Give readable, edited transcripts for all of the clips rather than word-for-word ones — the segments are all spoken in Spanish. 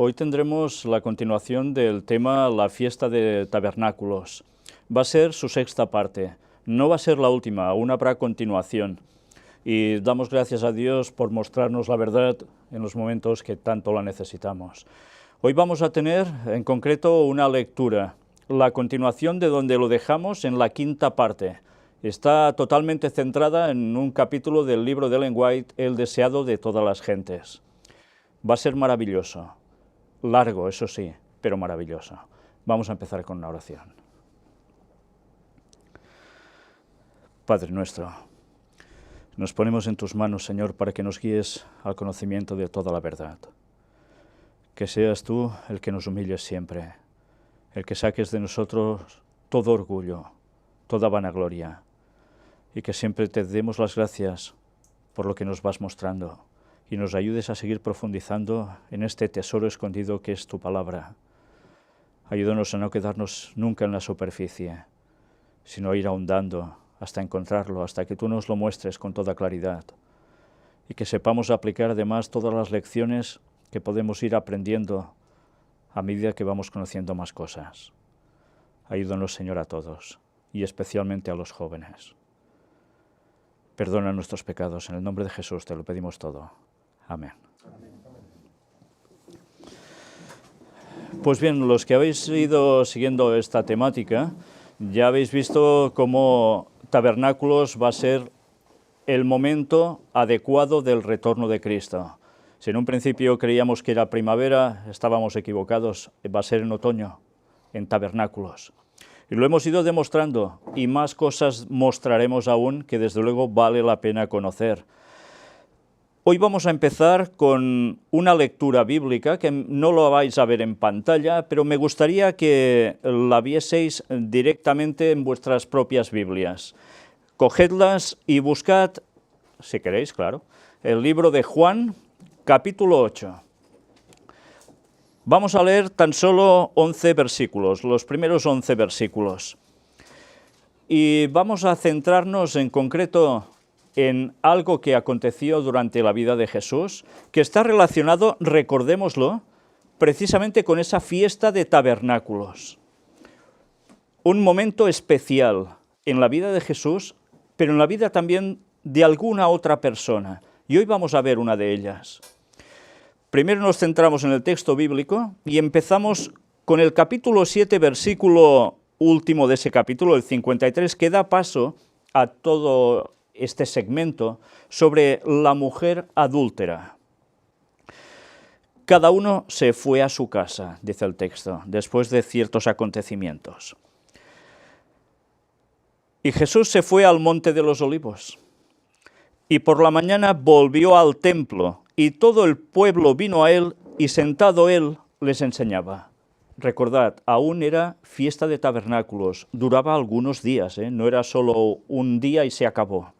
Hoy tendremos la continuación del tema La fiesta de tabernáculos. Va a ser su sexta parte, no va a ser la última, aún habrá continuación. Y damos gracias a Dios por mostrarnos la verdad en los momentos que tanto la necesitamos. Hoy vamos a tener en concreto una lectura, la continuación de donde lo dejamos en la quinta parte. Está totalmente centrada en un capítulo del libro de Ellen White, El deseado de todas las gentes. Va a ser maravilloso, largo, eso sí, pero maravilloso. Vamos a empezar con una oración. Padre nuestro, nos ponemos en tus manos, Señor, para que nos guíes al conocimiento de toda la verdad. Que seas tú el que nos humilles siempre, el que saques de nosotros todo orgullo, toda vanagloria, y que siempre te demos las gracias por lo que nos vas mostrando y nos ayudes a seguir profundizando en este tesoro escondido que es tu palabra. Ayúdanos a no quedarnos nunca en la superficie, sino a ir ahondando hasta encontrarlo, hasta que tú nos lo muestres con toda claridad, y que sepamos aplicar además todas las lecciones que podemos ir aprendiendo a medida que vamos conociendo más cosas. Ayúdanos, Señor, a todos, y especialmente a los jóvenes. Perdona nuestros pecados, en el nombre de Jesús te lo pedimos todo. Amén. Pues bien, los que habéis ido siguiendo esta temática, ya habéis visto cómo Tabernáculos va a ser el momento adecuado del retorno de Cristo. Si en un principio creíamos que era primavera, estábamos equivocados, va a ser en otoño, en Tabernáculos. Y lo hemos ido demostrando, y más cosas mostraremos aún que desde luego vale la pena conocer. Hoy vamos a empezar con una lectura bíblica que no lo vais a ver en pantalla, pero me gustaría que la vieseis directamente en vuestras propias Biblias. Cogedlas y buscad, si queréis, claro, el libro de Juan, capítulo 8. Vamos a leer tan solo 11 versículos, los primeros 11 versículos. Y vamos a centrarnos en concreto en algo que aconteció durante la vida de Jesús, que está relacionado, recordémoslo, precisamente con esa fiesta de tabernáculos. Un momento especial en la vida de Jesús, pero en la vida también de alguna otra persona. Y hoy vamos a ver una de ellas. Primero nos centramos en el texto bíblico y empezamos con el capítulo 7, versículo último de ese capítulo, el 53, que da paso a todo este segmento sobre la mujer adúltera. Cada uno se fue a su casa, dice el texto, después de ciertos acontecimientos. Y Jesús se fue al monte de los Olivos, y por la mañana volvió al templo, y todo el pueblo vino a él, y sentado él les enseñaba. Recordad, aún era fiesta de tabernáculos, duraba algunos días, no era solo un día y se acabó.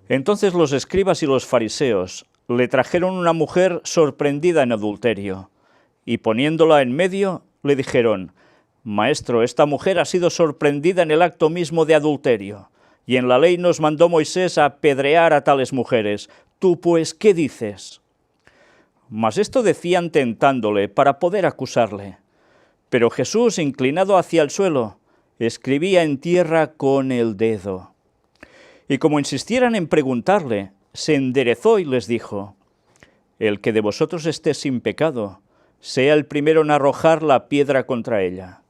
Entonces los escribas y los fariseos le trajeron una mujer sorprendida en adulterio, y poniéndola en medio, le dijeron: Maestro, esta mujer ha sido sorprendida en el acto mismo de adulterio, y en la ley nos mandó Moisés a apedrear a tales mujeres. ¿Tú, pues, qué dices? Mas esto decían tentándole para poder acusarle. Pero Jesús, inclinado hacia el suelo, escribía en tierra con el dedo. Y como insistieran en preguntarle, se enderezó y les dijo: El que de vosotros esté sin pecado, sea el primero en arrojar la piedra contra ella.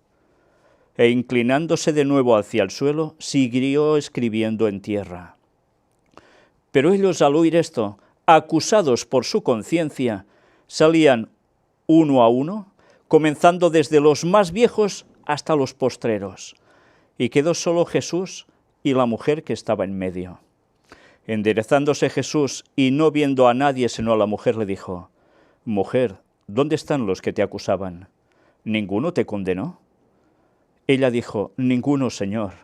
E inclinándose de nuevo hacia el suelo, siguió escribiendo en tierra. Pero ellos, al oír esto, acusados por su conciencia, salían uno a uno, comenzando desde los más viejos hasta los postreros. Y quedó solo Jesús y la mujer que estaba en medio. Enderezándose Jesús y no viendo a nadie sino a la mujer, le dijo: Mujer, ¿dónde están los que te acusaban? ¿Ninguno te condenó? Ella dijo: Ninguno, Señor.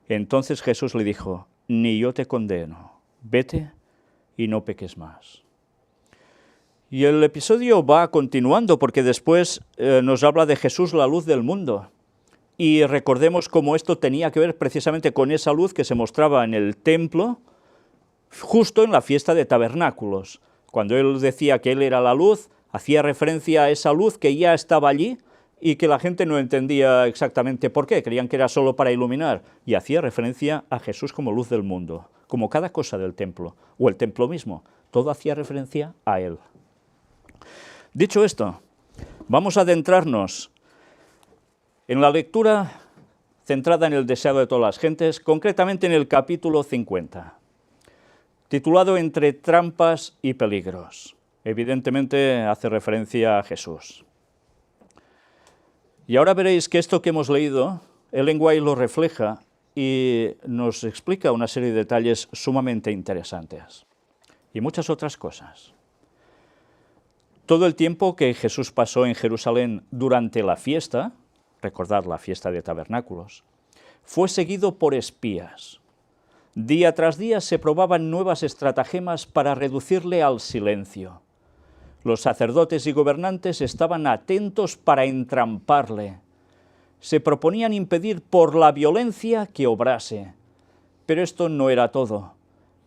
Entonces Jesús le dijo: Ni yo te condeno. Vete y no peques más. Y el episodio va continuando porque después nos habla de Jesús, la luz del mundo. Y recordemos cómo esto tenía que ver precisamente con esa luz que se mostraba en el templo, justo en la fiesta de tabernáculos. Cuando él decía que él era la luz, Hacía referencia a esa luz que ya estaba allí y que la gente no entendía exactamente por qué, creían que era solo para iluminar, y hacía referencia a Jesús como luz del mundo, como cada cosa del templo, o el templo mismo, todo hacía referencia a Él. Dicho esto, vamos a adentrarnos en la lectura centrada en el deseo de todas las gentes, concretamente en el capítulo 50, titulado Entre trampas y peligros. Evidentemente hace referencia a Jesús. Y ahora veréis que esto que hemos leído, Ellen White lo refleja y nos explica una serie de detalles sumamente interesantes. Y muchas otras cosas. Todo el tiempo que Jesús pasó en Jerusalén durante la fiesta, recordad la fiesta de tabernáculos, fue seguido por espías. Día tras día se probaban nuevas estratagemas para reducirle al silencio. Los sacerdotes y gobernantes estaban atentos para entramparle. Se proponían impedir por la violencia que obrase. Pero esto no era todo.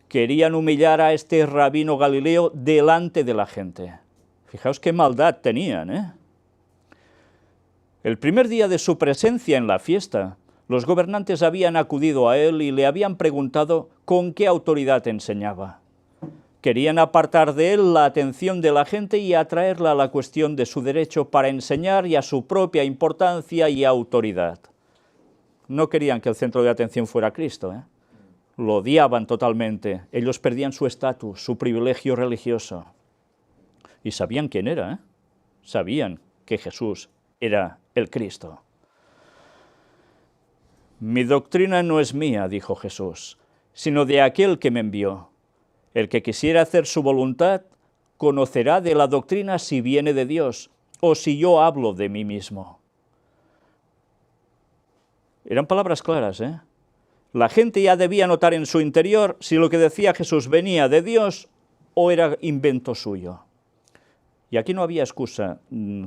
Querían humillar a este rabino galileo delante de la gente. Fijaos qué maldad tenían, ¿eh? El primer día de su presencia en la fiesta, los gobernantes habían acudido a él y le habían preguntado con qué autoridad enseñaba. Querían apartar de él la atención de la gente y atraerla a la cuestión de su derecho para enseñar y a su propia importancia y autoridad. No querían que el centro de atención fuera Cristo, ¿eh? Lo odiaban totalmente. Ellos perdían su estatus, su privilegio religioso. Y sabían quién era, ¿eh? Sabían que Jesús era el Cristo. Mi doctrina no es mía, dijo Jesús, sino de aquel que me envió. El que quisiera hacer su voluntad conocerá de la doctrina si viene de Dios o si yo hablo de mí mismo. Eran palabras claras, ¿eh? La gente ya debía notar en su interior si lo que decía Jesús venía de Dios o era invento suyo. Y aquí no había excusa.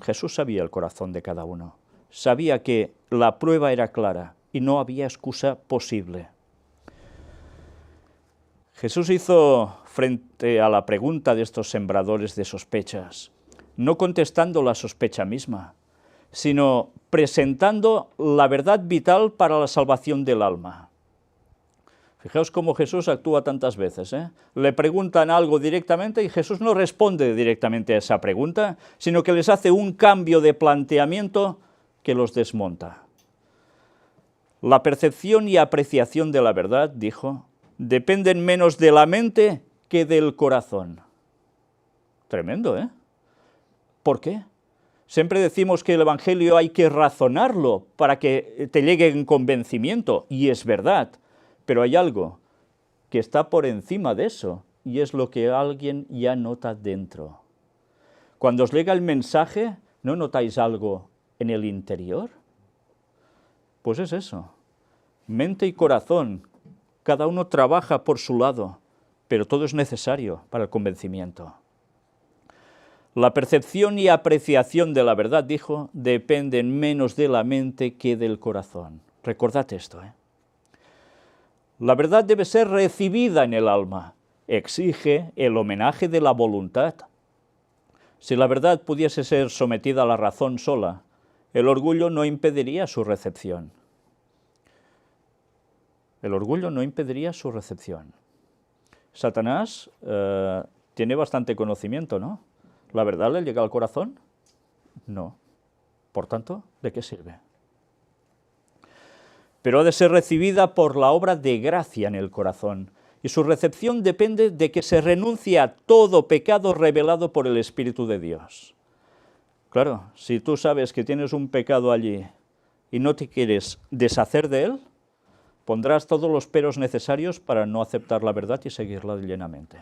Jesús sabía el corazón de cada uno. Sabía que la prueba era clara y no había excusa posible. Jesús hizo frente a la pregunta de estos sembradores de sospechas, no contestando la sospecha misma, sino presentando la verdad vital para la salvación del alma. Fijaos cómo Jesús actúa tantas veces, ¿eh? Le preguntan algo directamente y Jesús no responde directamente a esa pregunta, sino que les hace un cambio de planteamiento que los desmonta. La percepción y apreciación de la verdad, dijo, dependen menos de la mente que del corazón. Tremendo, ¿eh? ¿Por qué? Siempre decimos que el Evangelio hay que razonarlo para que te llegue en convencimiento, y es verdad, pero hay algo que está por encima de eso, y es lo que alguien ya nota dentro. Cuando os llega el mensaje, ¿no notáis algo en el interior? Pues es eso, mente y corazón. Cada uno trabaja por su lado, pero todo es necesario para el convencimiento. La percepción y apreciación de la verdad, dijo, dependen menos de la mente que del corazón. Recordad esto, ¿eh? La verdad debe ser recibida en el alma. Exige el homenaje de la voluntad. Si la verdad pudiese ser sometida a la razón sola, el orgullo no impediría su recepción. El orgullo no impediría su recepción. Satanás tiene bastante conocimiento, ¿no? ¿La verdad le llega al corazón? No. Por tanto, ¿de qué sirve? Pero ha de ser recibida por la obra de gracia en el corazón, y su recepción depende de que se renuncie a todo pecado revelado por el Espíritu de Dios. Claro, si tú sabes que tienes un pecado allí y no te quieres deshacer de él, pondrás todos los peros necesarios para no aceptar la verdad y seguirla llenamente.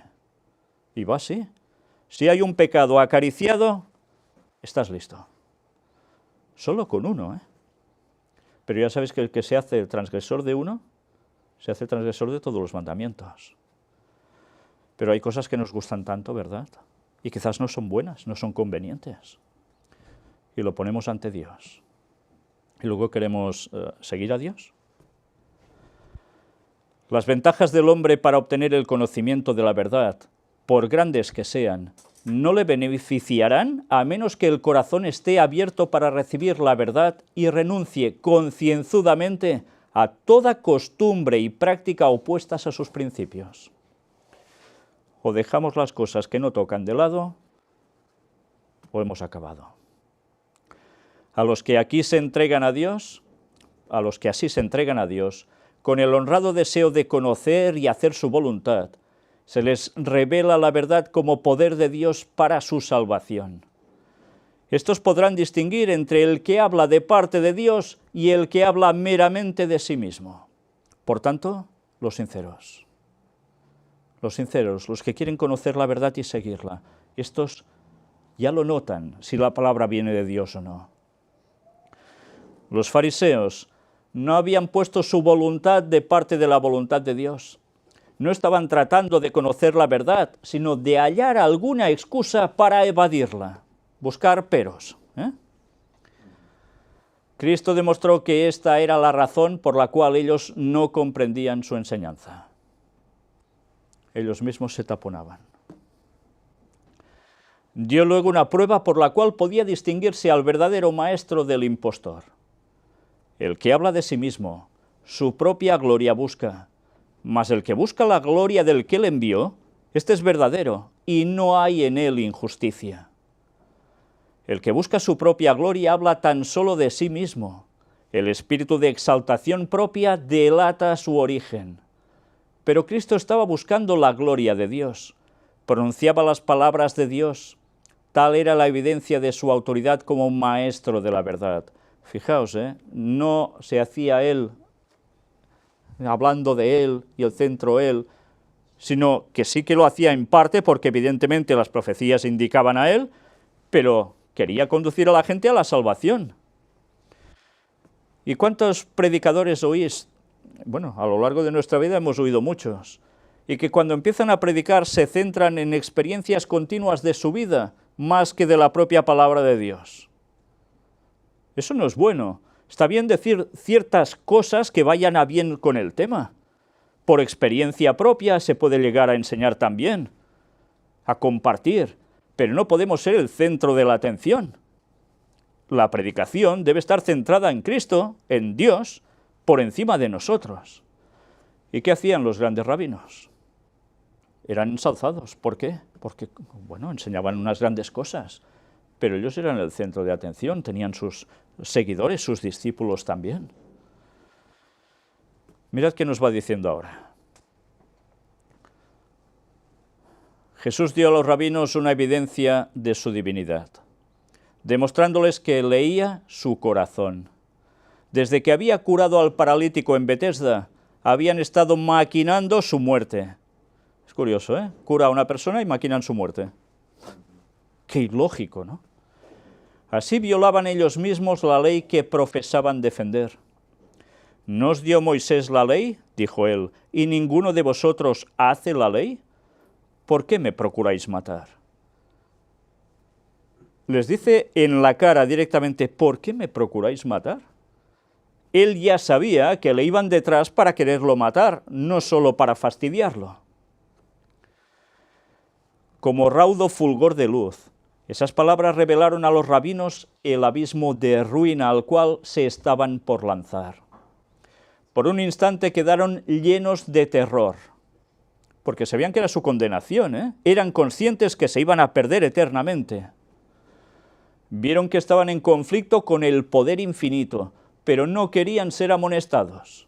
Y va así. Si hay un pecado acariciado, estás listo. Solo con uno, ¿eh? Pero ya sabes que el que se hace transgresor de uno, se hace transgresor de todos los mandamientos. Pero hay cosas que nos gustan tanto, ¿verdad? Y quizás no son buenas, no son convenientes. Y lo ponemos ante Dios. Y luego queremos seguir a Dios. Las ventajas del hombre para obtener el conocimiento de la verdad, por grandes que sean, no le beneficiarán a menos que el corazón esté abierto para recibir la verdad y renuncie concienzudamente a toda costumbre y práctica opuestas a sus principios. O dejamos las cosas que no tocan de lado, o hemos acabado. A los que aquí se entregan a Dios, a los que así se entregan a Dios, con el honrado deseo de conocer y hacer su voluntad, se les revela la verdad como poder de Dios para su salvación. Estos podrán distinguir entre el que habla de parte de Dios y el que habla meramente de sí mismo. Por tanto, los sinceros, los que quieren conocer la verdad y seguirla, estos ya lo notan si la palabra viene de Dios o no. Los fariseos no habían puesto su voluntad de parte de la voluntad de Dios. No estaban tratando de conocer la verdad, sino de hallar alguna excusa para evadirla, buscar peros. Cristo demostró que esta era la razón por la cual ellos no comprendían su enseñanza. Ellos mismos se taponaban. Dio luego una prueba por la cual podía distinguirse al verdadero maestro del impostor. El que habla de sí mismo, su propia gloria busca, mas el que busca la gloria del que le envió, este es verdadero, y no hay en él injusticia. El que busca su propia gloria habla tan solo de sí mismo. El espíritu de exaltación propia delata su origen. Pero Cristo estaba buscando la gloria de Dios, pronunciaba las palabras de Dios. Tal era la evidencia de su autoridad como maestro de la verdad. Fijaos, no se hacía él hablando de él y el centro él, sino que sí que lo hacía en parte porque evidentemente las profecías indicaban a él, pero quería conducir a la gente a la salvación. ¿Y cuántos predicadores oís? Bueno, a lo largo de nuestra vida hemos oído muchos, y que cuando empiezan a predicar se centran en experiencias continuas de su vida, más que de la propia palabra de Dios. Eso no es bueno. Está bien decir ciertas cosas que vayan a bien con el tema. Por experiencia propia se puede llegar a enseñar también, a compartir, pero no podemos ser el centro de la atención. La predicación debe estar centrada en Cristo, en Dios, por encima de nosotros. ¿Y qué hacían los grandes rabinos? Eran ensalzados. ¿Por qué? Porque, bueno, enseñaban unas grandes cosas, pero ellos eran el centro de atención, tenían sus seguidores, sus discípulos también. Mirad qué nos va diciendo ahora. Jesús dio a los rabinos una evidencia de su divinidad, demostrándoles que leía su corazón. Desde que había curado al paralítico en Betesda, habían estado maquinando su muerte. Es curioso, ¿eh? Cura a una persona y maquinan su muerte. Qué ilógico, ¿no? Así violaban ellos mismos la ley que profesaban defender. ¿No os dio Moisés la ley?, dijo él, ¿y ninguno de vosotros hace la ley? ¿Por qué me procuráis matar? Les dice en la cara directamente, ¿por qué me procuráis matar? Él ya sabía que le iban detrás para quererlo matar, no solo para fastidiarlo. Como raudo fulgor de luz, esas palabras revelaron a los rabinos el abismo de ruina al cual se estaban por lanzar. Por un instante quedaron llenos de terror, porque sabían que era su condenación, Eran conscientes que se iban a perder eternamente. Vieron que estaban en conflicto con el poder infinito, pero no querían ser amonestados.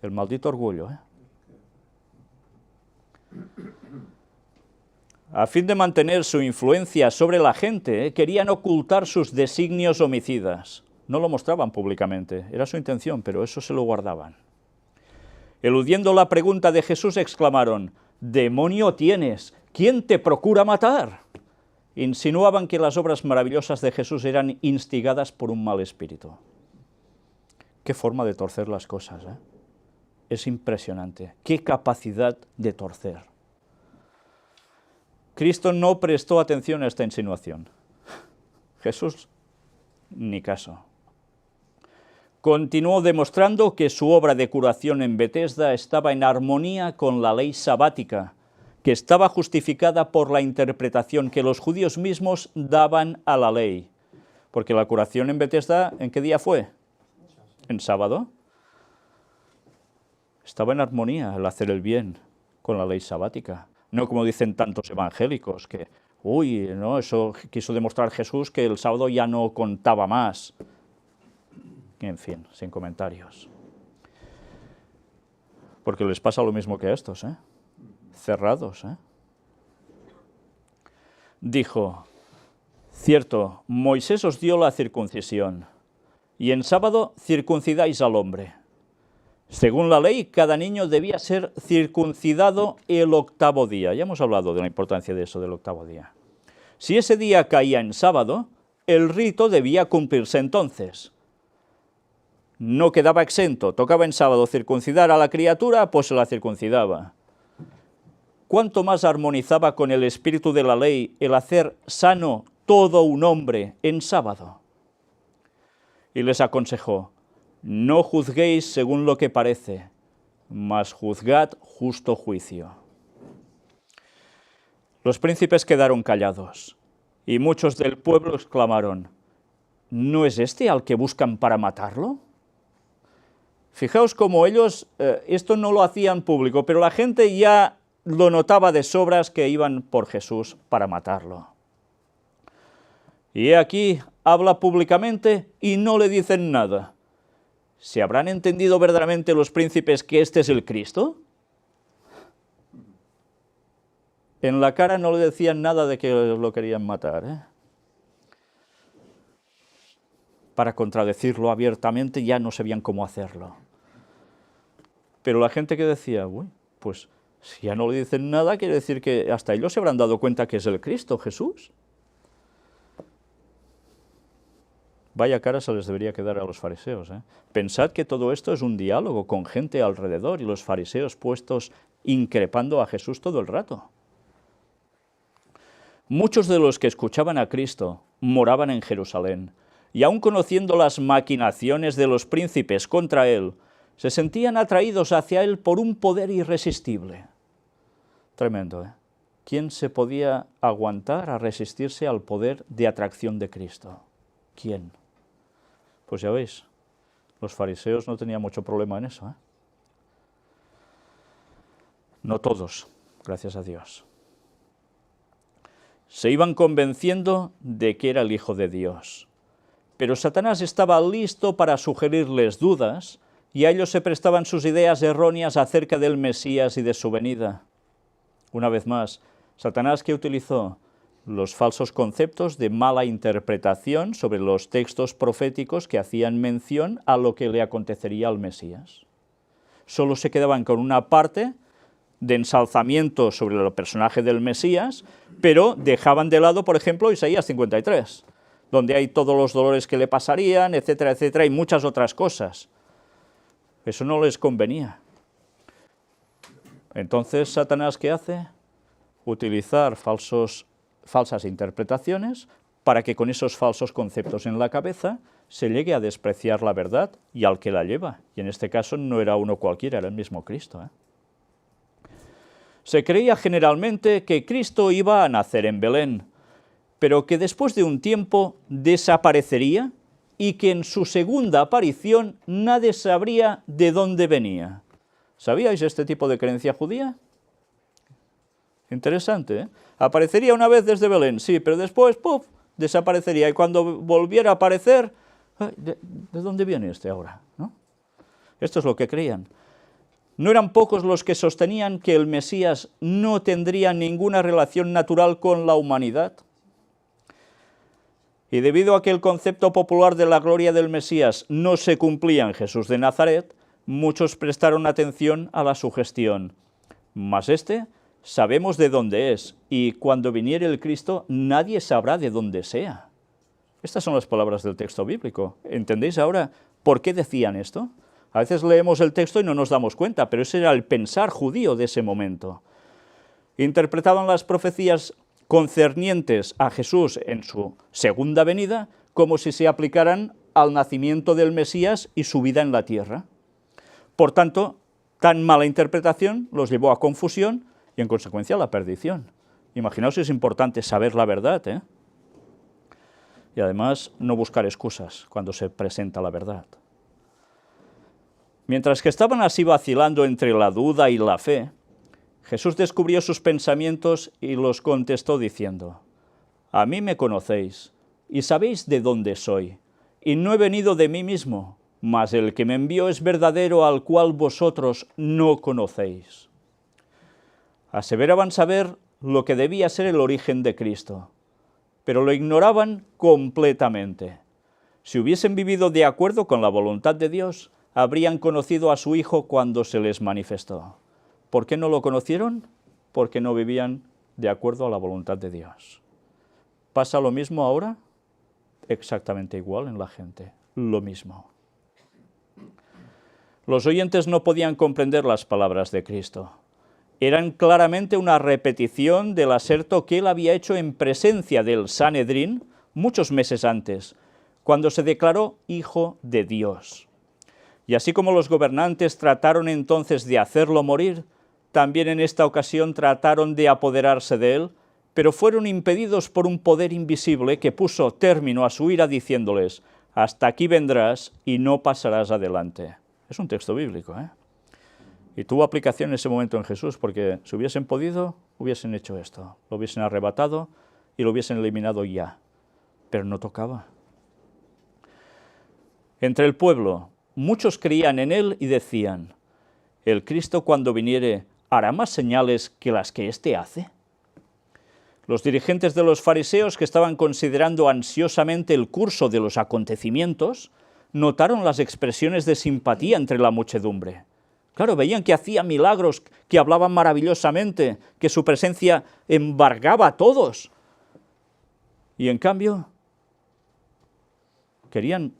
El maldito orgullo, A fin de mantener su influencia sobre la gente, querían ocultar sus designios homicidas. No lo mostraban públicamente, era su intención, pero eso se lo guardaban. Eludiendo la pregunta de Jesús, exclamaron, «¡Demonio tienes! ¿Quién te procura matar?». Insinuaban que las obras maravillosas de Jesús eran instigadas por un mal espíritu. Qué forma de torcer las cosas, Es impresionante. Qué capacidad de torcer. Cristo no prestó atención a esta insinuación. Jesús, ni caso. Continuó demostrando que su obra de curación en Betesda estaba en armonía con la ley sabática, que estaba justificada por la interpretación que los judíos mismos daban a la ley. Porque la curación en Betesda, ¿en qué día fue? En sábado. Estaba en armonía el hacer el bien con la ley sabática. No como dicen tantos evangélicos, que, no, eso quiso demostrar Jesús que el sábado ya no contaba más. En fin, sin comentarios. Porque les pasa lo mismo que a estos, cerrados. Dijo, cierto, Moisés os dio la circuncisión, y en sábado circuncidáis al hombre. Según la ley, cada niño debía ser circuncidado el 8º día. Ya hemos hablado de la importancia de eso, del 8º día. Si ese día caía en sábado, el rito debía cumplirse entonces. No quedaba exento, tocaba en sábado circuncidar a la criatura, pues se la circuncidaba. ¿Cuánto más armonizaba con el espíritu de la ley el hacer sano todo un hombre en sábado? Y les aconsejó, no juzguéis según lo que parece, mas juzgad justo juicio. Los príncipes quedaron callados, y muchos del pueblo exclamaron, ¿no es este al que buscan para matarlo? Fijaos cómo ellos esto no lo hacían público, pero la gente ya lo notaba de sobras que iban por Jesús para matarlo. Y aquí habla públicamente y no le dicen nada. ¿Se habrán entendido verdaderamente los príncipes que este es el Cristo? En la cara no le decían nada de que lo querían matar. Para contradecirlo abiertamente ya no sabían cómo hacerlo. Pero la gente que decía, pues si ya no le dicen nada, quiere decir que hasta ellos se habrán dado cuenta que es el Cristo, Jesús. Vaya cara se les debería quedar a los fariseos. Pensad que todo esto es un diálogo con gente alrededor y los fariseos puestos increpando a Jesús todo el rato. Muchos de los que escuchaban a Cristo moraban en Jerusalén, y aun conociendo las maquinaciones de los príncipes contra él, se sentían atraídos hacia él por un poder irresistible. Tremendo, ¿Quién se podía aguantar a resistirse al poder de atracción de Cristo? ¿Quién? Pues ya veis, los fariseos no tenían mucho problema en eso. No todos, gracias a Dios. Se iban convenciendo de que era el Hijo de Dios. Pero Satanás estaba listo para sugerirles dudas y a ellos se prestaban sus ideas erróneas acerca del Mesías y de su venida. Una vez más, Satanás, ¿qué utilizó? Los falsos conceptos de mala interpretación sobre los textos proféticos que hacían mención a lo que le acontecería al Mesías. Solo se quedaban con una parte de ensalzamiento sobre el personaje del Mesías, pero dejaban de lado, por ejemplo, Isaías 53, donde hay todos los dolores que le pasarían, etcétera, etcétera, y muchas otras cosas. Eso no les convenía. Entonces, ¿Satanás qué hace? Utilizar falsas interpretaciones para que con esos falsos conceptos en la cabeza se llegue a despreciar la verdad y al que la lleva. Y en este caso no era uno cualquiera, era el mismo Cristo. Se creía generalmente que Cristo iba a nacer en Belén, pero que después de un tiempo desaparecería y que en su segunda aparición nadie sabría de dónde venía. ¿Sabíais este tipo de creencia judía? Interesante, Aparecería una vez desde Belén, sí, pero después, ¡puf!, desaparecería. Y cuando volviera a aparecer, ¿de dónde viene este ahora? ¿No? Esto es lo que creían. No eran pocos los que sostenían que el Mesías no tendría ninguna relación natural con la humanidad. Y debido a que el concepto popular de la gloria del Mesías no se cumplía en Jesús de Nazaret, muchos prestaron atención a la sugestión. Mas sabemos de dónde es, y cuando viniere el Cristo, nadie sabrá de dónde sea. Estas son las palabras del texto bíblico. ¿Entendéis ahora por qué decían esto? A veces leemos el texto y no nos damos cuenta, pero ese era el pensar judío de ese momento. Interpretaban las profecías concernientes a Jesús en su segunda venida como si se aplicaran al nacimiento del Mesías y su vida en la tierra. Por tanto, tan mala interpretación los llevó a confusión y en consecuencia la perdición. Imaginaos si es importante saber la verdad, ¿eh? Y además no buscar excusas cuando se presenta la verdad. Mientras que estaban así vacilando entre la duda y la fe, Jesús descubrió sus pensamientos y los contestó diciendo: a mí me conocéis y sabéis de dónde soy, y no he venido de mí mismo, mas el que me envió es verdadero, al cual vosotros no conocéis. Aseveraban saber lo que debía ser el origen de Cristo, pero lo ignoraban completamente. Si hubiesen vivido de acuerdo con la voluntad de Dios, habrían conocido a su Hijo cuando se les manifestó. ¿Por qué no lo conocieron? Porque no vivían de acuerdo a la voluntad de Dios. ¿Pasa lo mismo ahora? Exactamente igual en la gente, lo mismo. Los oyentes no podían comprender las palabras de Cristo. Eran claramente una repetición del aserto que él había hecho en presencia del Sanedrín muchos meses antes, cuando se declaró Hijo de Dios. Y así como los gobernantes trataron entonces de hacerlo morir, también en esta ocasión trataron de apoderarse de él, pero fueron impedidos por un poder invisible que puso término a su ira diciéndoles: hasta aquí vendrás y no pasarás adelante. Es un texto bíblico, ¿eh? Y tuvo aplicación en ese momento en Jesús, porque si hubiesen podido, hubiesen hecho esto, lo hubiesen arrebatado y lo hubiesen eliminado ya, pero no tocaba. Entre el pueblo, muchos creían en él y decían: el Cristo cuando viniere hará más señales que las que éste hace. Los dirigentes de los fariseos, que estaban considerando ansiosamente el curso de los acontecimientos, notaron las expresiones de simpatía entre la muchedumbre. Claro, veían que hacía milagros, que hablaba maravillosamente, que su presencia embargaba a todos. Y en cambio, querían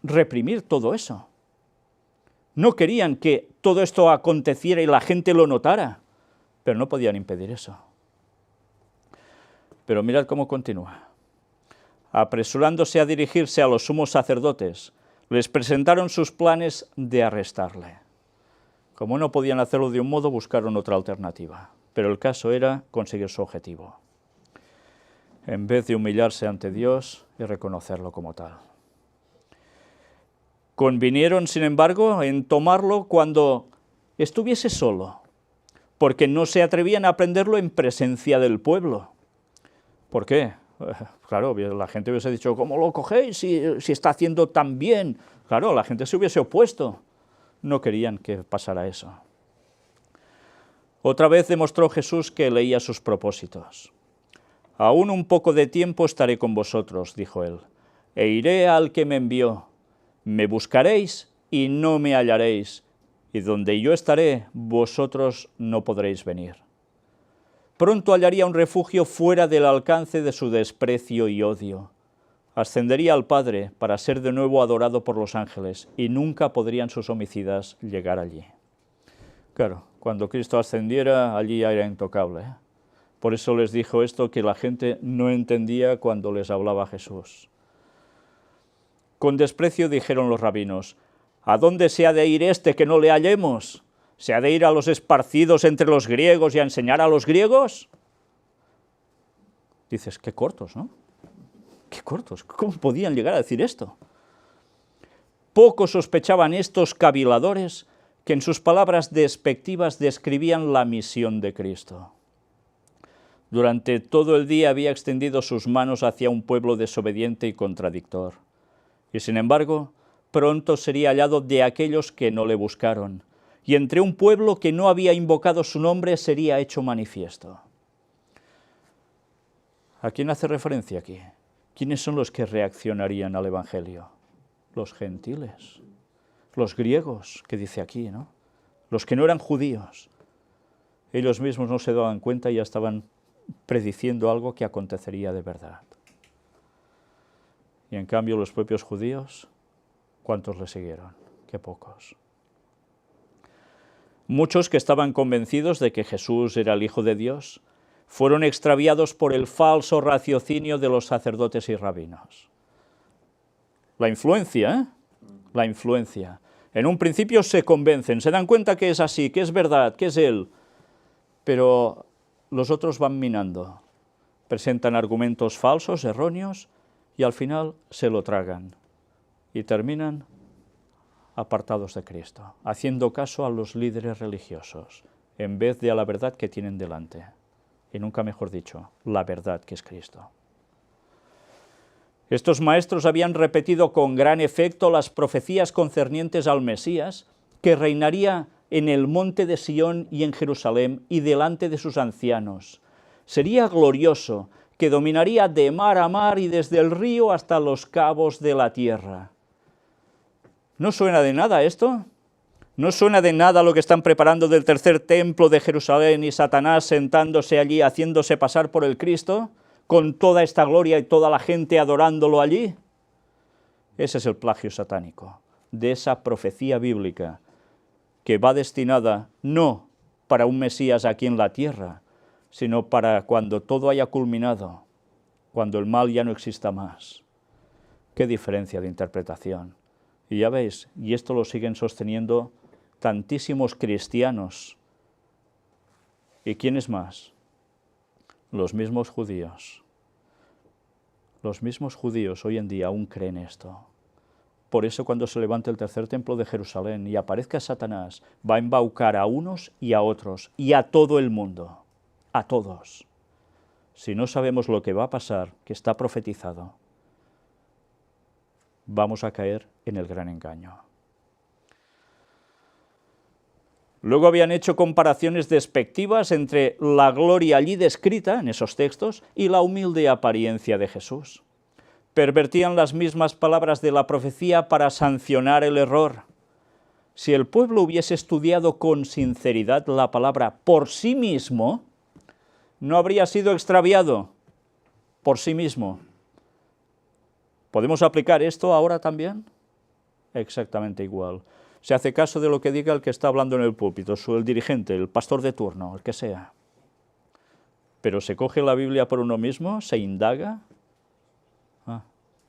reprimir todo eso. No querían que todo esto aconteciera y la gente lo notara, pero no podían impedir eso. Pero mirad cómo continúa. Apresurándose a dirigirse a los sumos sacerdotes, les presentaron sus planes de arrestarle. Como no podían hacerlo de un modo, buscaron otra alternativa, pero el caso era conseguir su objetivo, en vez de humillarse ante Dios y reconocerlo como tal. Convinieron, sin embargo, en tomarlo cuando estuviese solo, porque no se atrevían a prenderlo en presencia del pueblo. ¿Por qué? Claro, la gente hubiese dicho: ¿cómo lo cogéis si está haciendo tan bien? Claro, la gente se hubiese opuesto. No querían que pasara eso. Otra vez demostró Jesús que leía sus propósitos. Aún un poco de tiempo estaré con vosotros, dijo él, e iré al que me envió. Me buscaréis y no me hallaréis, y donde yo estaré, vosotros no podréis venir. Pronto hallaría un refugio fuera del alcance de su desprecio y odio. Ascendería al Padre para ser de nuevo adorado por los ángeles, y nunca podrían sus homicidas llegar allí. Claro, cuando Cristo ascendiera, allí era intocable, ¿eh? Por eso les dijo esto que la gente no entendía cuando les hablaba Jesús. Con desprecio dijeron los rabinos: ¿a dónde se ha de ir este que no le hallemos? ¿Se ha de ir a los esparcidos entre los griegos y a enseñar a los griegos? Dices, qué cortos, ¿no? Qué cortos, ¿cómo podían llegar a decir esto? Poco sospechaban estos caviladores que en sus palabras despectivas describían la misión de Cristo. Durante todo el día había extendido sus manos hacia un pueblo desobediente y contradictor. Y sin embargo, pronto sería hallado de aquellos que no le buscaron, y entre un pueblo que no había invocado su nombre sería hecho manifiesto. ¿A quién hace referencia aquí? ¿Quiénes son los que reaccionarían al Evangelio? Los gentiles, los griegos, que dice aquí, ¿no? Los que no eran judíos. Ellos mismos no se daban cuenta y ya estaban prediciendo algo que acontecería de verdad. Y en cambio los propios judíos, ¿cuántos le siguieron? Qué pocos. Muchos que estaban convencidos de que Jesús era el Hijo de Dios fueron extraviados por el falso raciocinio de los sacerdotes y rabinos. La influencia, ¿eh? La influencia. En un principio se convencen, se dan cuenta que es así, que es verdad, que es Él, pero los otros van minando, presentan argumentos falsos, erróneos, y al final se lo tragan y terminan apartados de Cristo, haciendo caso a los líderes religiosos, en vez de a la verdad que tienen delante, y nunca mejor dicho, la verdad que es Cristo. Estos maestros habían repetido con gran efecto las profecías concernientes al Mesías, que reinaría en el monte de Sión y en Jerusalén y delante de sus ancianos. Sería glorioso, que dominaría de mar a mar y desde el río hasta los cabos de la tierra. ¿No suena de nada esto? ¿No suena de nada lo que están preparando del tercer templo de Jerusalén y Satanás sentándose allí, haciéndose pasar por el Cristo, con toda esta gloria y toda la gente adorándolo allí? Ese es el plagio satánico de esa profecía bíblica que va destinada no para un Mesías aquí en la tierra, sino para cuando todo haya culminado, cuando el mal ya no exista más. Qué diferencia de interpretación. Y ya veis, y esto lo siguen sosteniendo tantísimos cristianos. ¿Y quiénes más? Los mismos judíos. Los mismos judíos hoy en día aún creen esto. Por eso cuando se levante el tercer templo de Jerusalén y aparezca Satanás, va a embaucar a unos y a otros, y a todo el mundo, a todos. Si no sabemos lo que va a pasar, que está profetizado, vamos a caer en el gran engaño. Luego habían hecho comparaciones despectivas entre la gloria allí descrita en esos textos y la humilde apariencia de Jesús. Pervertían las mismas palabras de la profecía para sancionar el error. Si el pueblo hubiese estudiado con sinceridad la palabra por sí mismo, no habría sido extraviado por sí mismo. ¿Podemos aplicar esto ahora también? Exactamente igual. Se hace caso de lo que diga el que está hablando en el púlpito, el dirigente, el pastor de turno, el que sea. Pero se coge la Biblia por uno mismo, se indaga.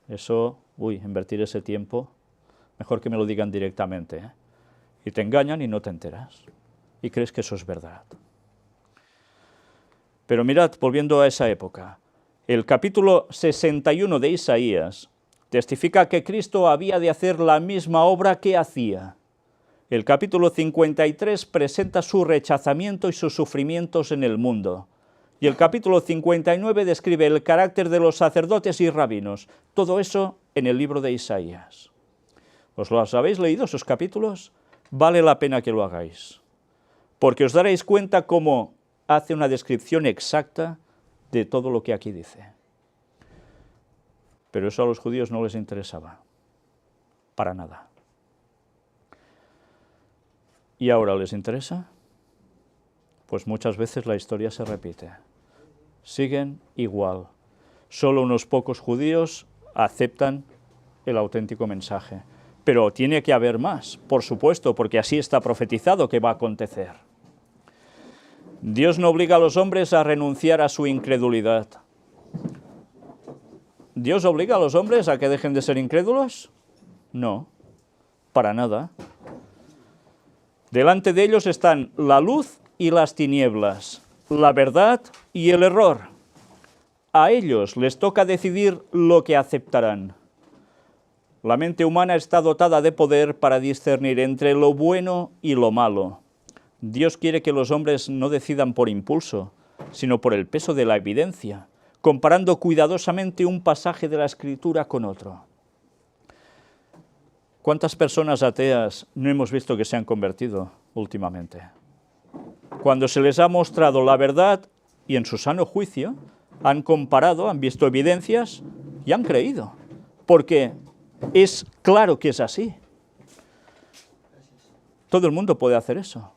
Eso, invertir ese tiempo, mejor que me lo digan directamente, ¿eh? Y te engañan y no te enteras. Y crees que eso es verdad. Pero mirad, volviendo a esa época, el capítulo 61 de Isaías testifica que Cristo había de hacer la misma obra que hacía. El capítulo 53 presenta su rechazamiento y sus sufrimientos en el mundo. Y el capítulo 59 describe el carácter de los sacerdotes y rabinos. Todo eso en el libro de Isaías. ¿Os los habéis leído esos capítulos? Vale la pena que lo hagáis, porque os daréis cuenta cómo hace una descripción exacta de todo lo que aquí dice. Pero eso a los judíos no les interesaba, para nada. ¿Y ahora les interesa? Pues muchas veces la historia se repite. Siguen igual. Solo unos pocos judíos aceptan el auténtico mensaje. Pero tiene que haber más, por supuesto, porque así está profetizado que va a acontecer. Dios no obliga a los hombres a renunciar a su incredulidad. ¿Dios obliga a los hombres a que dejen de ser incrédulos? No, para nada. Delante de ellos están la luz y las tinieblas, la verdad y el error. A ellos les toca decidir lo que aceptarán. La mente humana está dotada de poder para discernir entre lo bueno y lo malo. Dios quiere que los hombres no decidan por impulso, sino por el peso de la evidencia, comparando cuidadosamente un pasaje de la Escritura con otro. ¿Cuántas personas ateas no hemos visto que se han convertido últimamente? Cuando se les ha mostrado la verdad y en su sano juicio han comparado, han visto evidencias y han creído, porque es claro que es así. Todo el mundo puede hacer eso,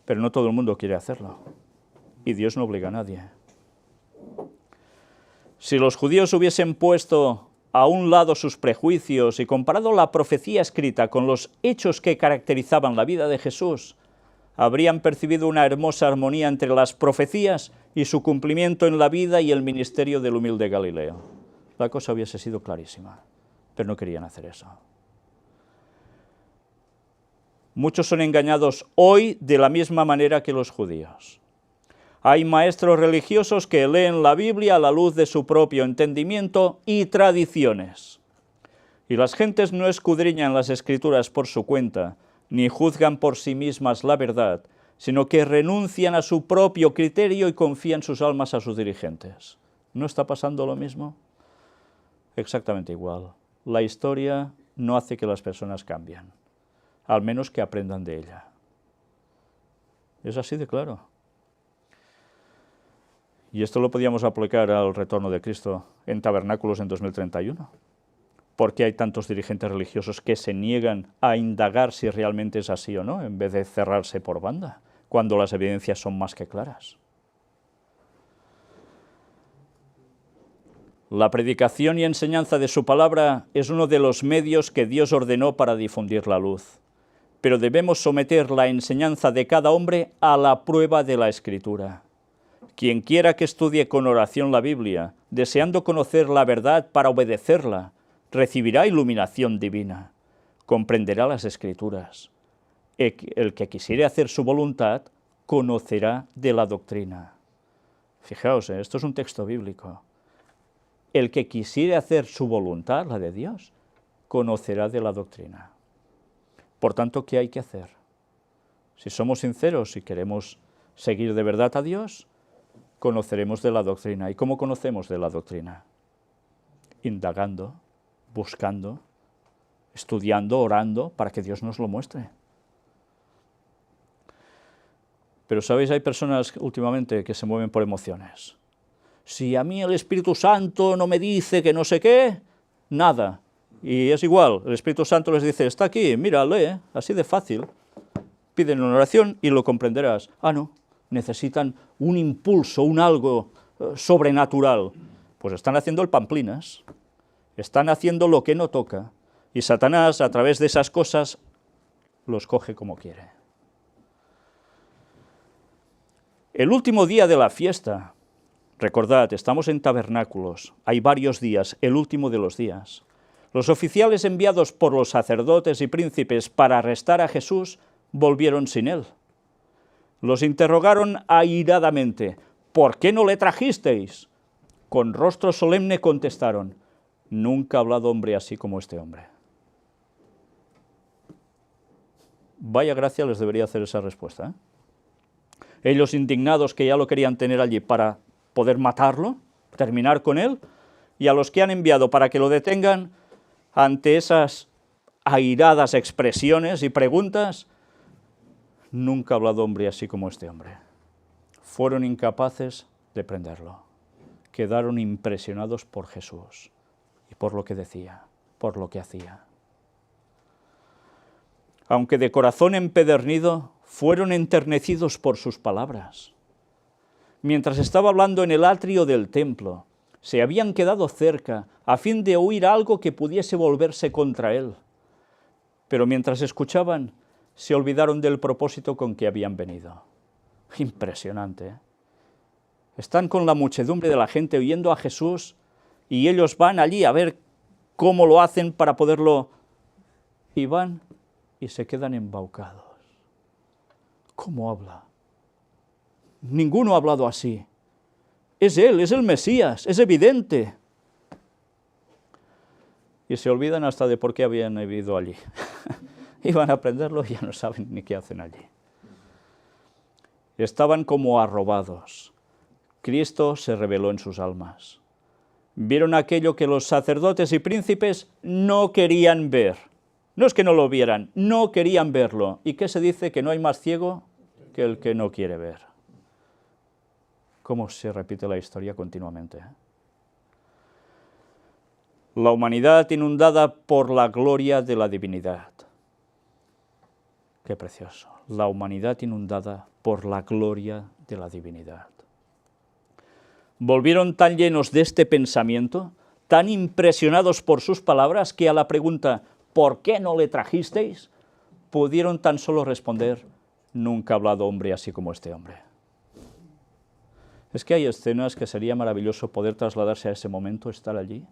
pero no todo el mundo quiere hacerlo, y Dios no obliga a nadie. Si los judíos hubiesen puesto a un lado sus prejuicios y comparado la profecía escrita con los hechos que caracterizaban la vida de Jesús, habrían percibido una hermosa armonía entre las profecías y su cumplimiento en la vida y el ministerio del humilde Galileo. La cosa hubiese sido clarísima, pero no querían hacer eso. Muchos son engañados hoy de la misma manera que los judíos. Hay maestros religiosos que leen la Biblia a la luz de su propio entendimiento y tradiciones. Y las gentes no escudriñan las Escrituras por su cuenta, ni juzgan por sí mismas la verdad, sino que renuncian a su propio criterio y confían sus almas a sus dirigentes. ¿No está pasando lo mismo? Exactamente igual. La historia no hace que las personas cambien, al menos que aprendan de ella. Es así de claro. Y esto lo podíamos aplicar al retorno de Cristo en tabernáculos en 2031. ¿Por qué hay tantos dirigentes religiosos que se niegan a indagar si realmente es así o no, en vez de cerrarse por banda, cuando las evidencias son más que claras? La predicación y enseñanza de su palabra es uno de los medios que Dios ordenó para difundir la luz. Pero debemos someter la enseñanza de cada hombre a la prueba de la Escritura. Quien quiera que estudie con oración la Biblia, deseando conocer la verdad para obedecerla, recibirá iluminación divina, comprenderá las Escrituras. El que quisiere hacer su voluntad, conocerá de la doctrina. Fijaos, esto es un texto bíblico. El que quisiere hacer su voluntad, la de Dios, conocerá de la doctrina. Por tanto, ¿qué hay que hacer? Si somos sinceros y queremos seguir de verdad a Dios, conoceremos de la doctrina. ¿Y cómo conocemos de la doctrina? Indagando, buscando, estudiando, orando, para que Dios nos lo muestre. Pero, ¿sabéis? Hay personas últimamente que se mueven por emociones. Si a mí el Espíritu Santo no me dice que no sé qué, nada. Y es igual, el Espíritu Santo les dice, está aquí, mira, lee, así de fácil. Piden una oración y lo comprenderás. Ah, no, necesitan un impulso, un algo sobrenatural. Pues están haciendo el pamplinas, están haciendo lo que no toca. Y Satanás, a través de esas cosas, los coge como quiere. El último día de la fiesta, recordad, estamos en tabernáculos, hay varios días, el último de los días. Los oficiales enviados por los sacerdotes y príncipes para arrestar a Jesús volvieron sin él. Los interrogaron airadamente, ¿por qué no le trajisteis? Con rostro solemne contestaron, nunca ha hablado hombre así como este hombre. Vaya gracia les debería hacer esa respuesta, ¿eh? Ellos indignados que ya lo querían tener allí para poder matarlo, terminar con él, y a los que han enviado para que lo detengan, ante esas airadas expresiones y preguntas, nunca ha hablado hombre así como este hombre. Fueron incapaces de prenderlo. Quedaron impresionados por Jesús y por lo que decía, por lo que hacía. Aunque de corazón empedernido, fueron enternecidos por sus palabras. Mientras estaba hablando en el atrio del templo, se habían quedado cerca a fin de oír algo que pudiese volverse contra él. Pero mientras escuchaban, se olvidaron del propósito con que habían venido. Impresionante, ¿eh? Están con la muchedumbre de la gente oyendo a Jesús y ellos van allí a ver cómo lo hacen para poderlo... Y van y se quedan embaucados. ¿Cómo habla? Ninguno ha hablado así. Es él, es el Mesías, es evidente. Y se olvidan hasta de por qué habían ido allí. Iban a aprenderlo y ya no saben ni qué hacen allí. Estaban como arrobados. Cristo se reveló en sus almas. Vieron aquello que los sacerdotes y príncipes no querían ver. No es que no lo vieran, no querían verlo. ¿Y qué se dice? Que no hay más ciego que el que no quiere ver. ¿Cómo se repite la historia continuamente? La humanidad inundada por la gloria de la divinidad. Qué precioso. La humanidad inundada por la gloria de la divinidad. Volvieron tan llenos de este pensamiento, tan impresionados por sus palabras, que a la pregunta, ¿por qué no le trajisteis?, pudieron tan solo responder, nunca ha hablado hombre así como este hombre. Es que hay escenas que sería maravilloso poder trasladarse a ese momento, estar allí,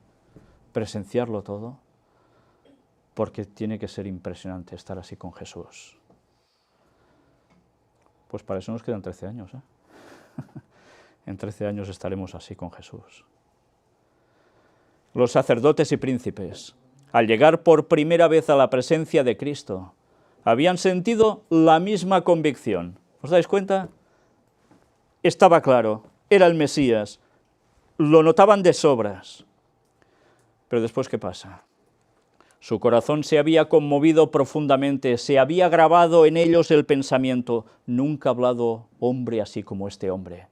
presenciarlo todo, porque tiene que ser impresionante estar así con Jesús. Pues para eso nos quedan 13 años, ¿eh? En 13 años estaremos así con Jesús. Los sacerdotes y príncipes, al llegar por primera vez a la presencia de Cristo, habían sentido la misma convicción. ¿Os dais cuenta? Estaba claro, era el Mesías, lo notaban de sobras. Pero después, ¿qué pasa? Su corazón se había conmovido profundamente, se había grabado en ellos el pensamiento, nunca ha hablado hombre así como este hombre.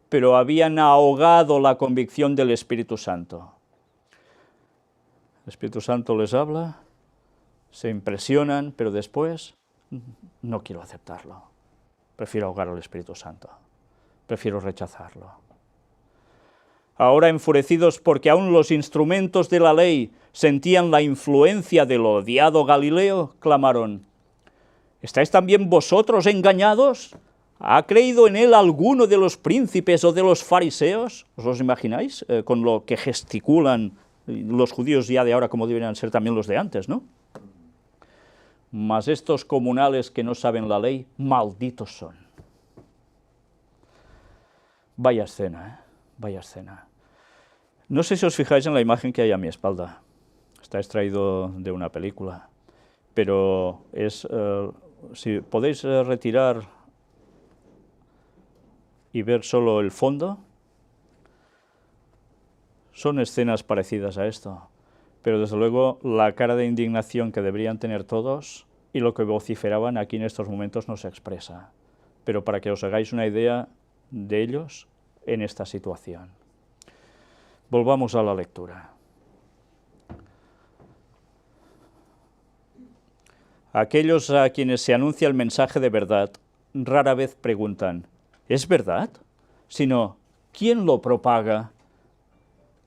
Pero habían ahogado la convicción del Espíritu Santo. El Espíritu Santo les habla, se impresionan, pero después no quiero aceptarlo. Prefiero ahogar al Espíritu Santo, prefiero rechazarlo. Ahora enfurecidos porque aún los instrumentos de la ley sentían la influencia del odiado Galileo, clamaron: ¿estáis también vosotros engañados? ¿Ha creído en él alguno de los príncipes o de los fariseos? ¿Os los imagináis? Con lo que gesticulan los judíos ya de ahora, como deberían ser también los de antes, ¿no? Mas estos comunales que no saben la ley, malditos son. Vaya escena, ¿eh? Vaya escena. No sé si os fijáis en la imagen que hay a mi espalda. Está extraído de una película, pero es, si podéis retirar y ver solo el fondo, son escenas parecidas a esto, pero desde luego la cara de indignación que deberían tener todos y lo que vociferaban aquí en estos momentos no se expresa, pero para que os hagáis una idea de ellos en esta situación. Volvamos a la lectura. Aquellos a quienes se anuncia el mensaje de verdad rara vez preguntan: ¿es verdad? Sino, ¿quién lo propaga?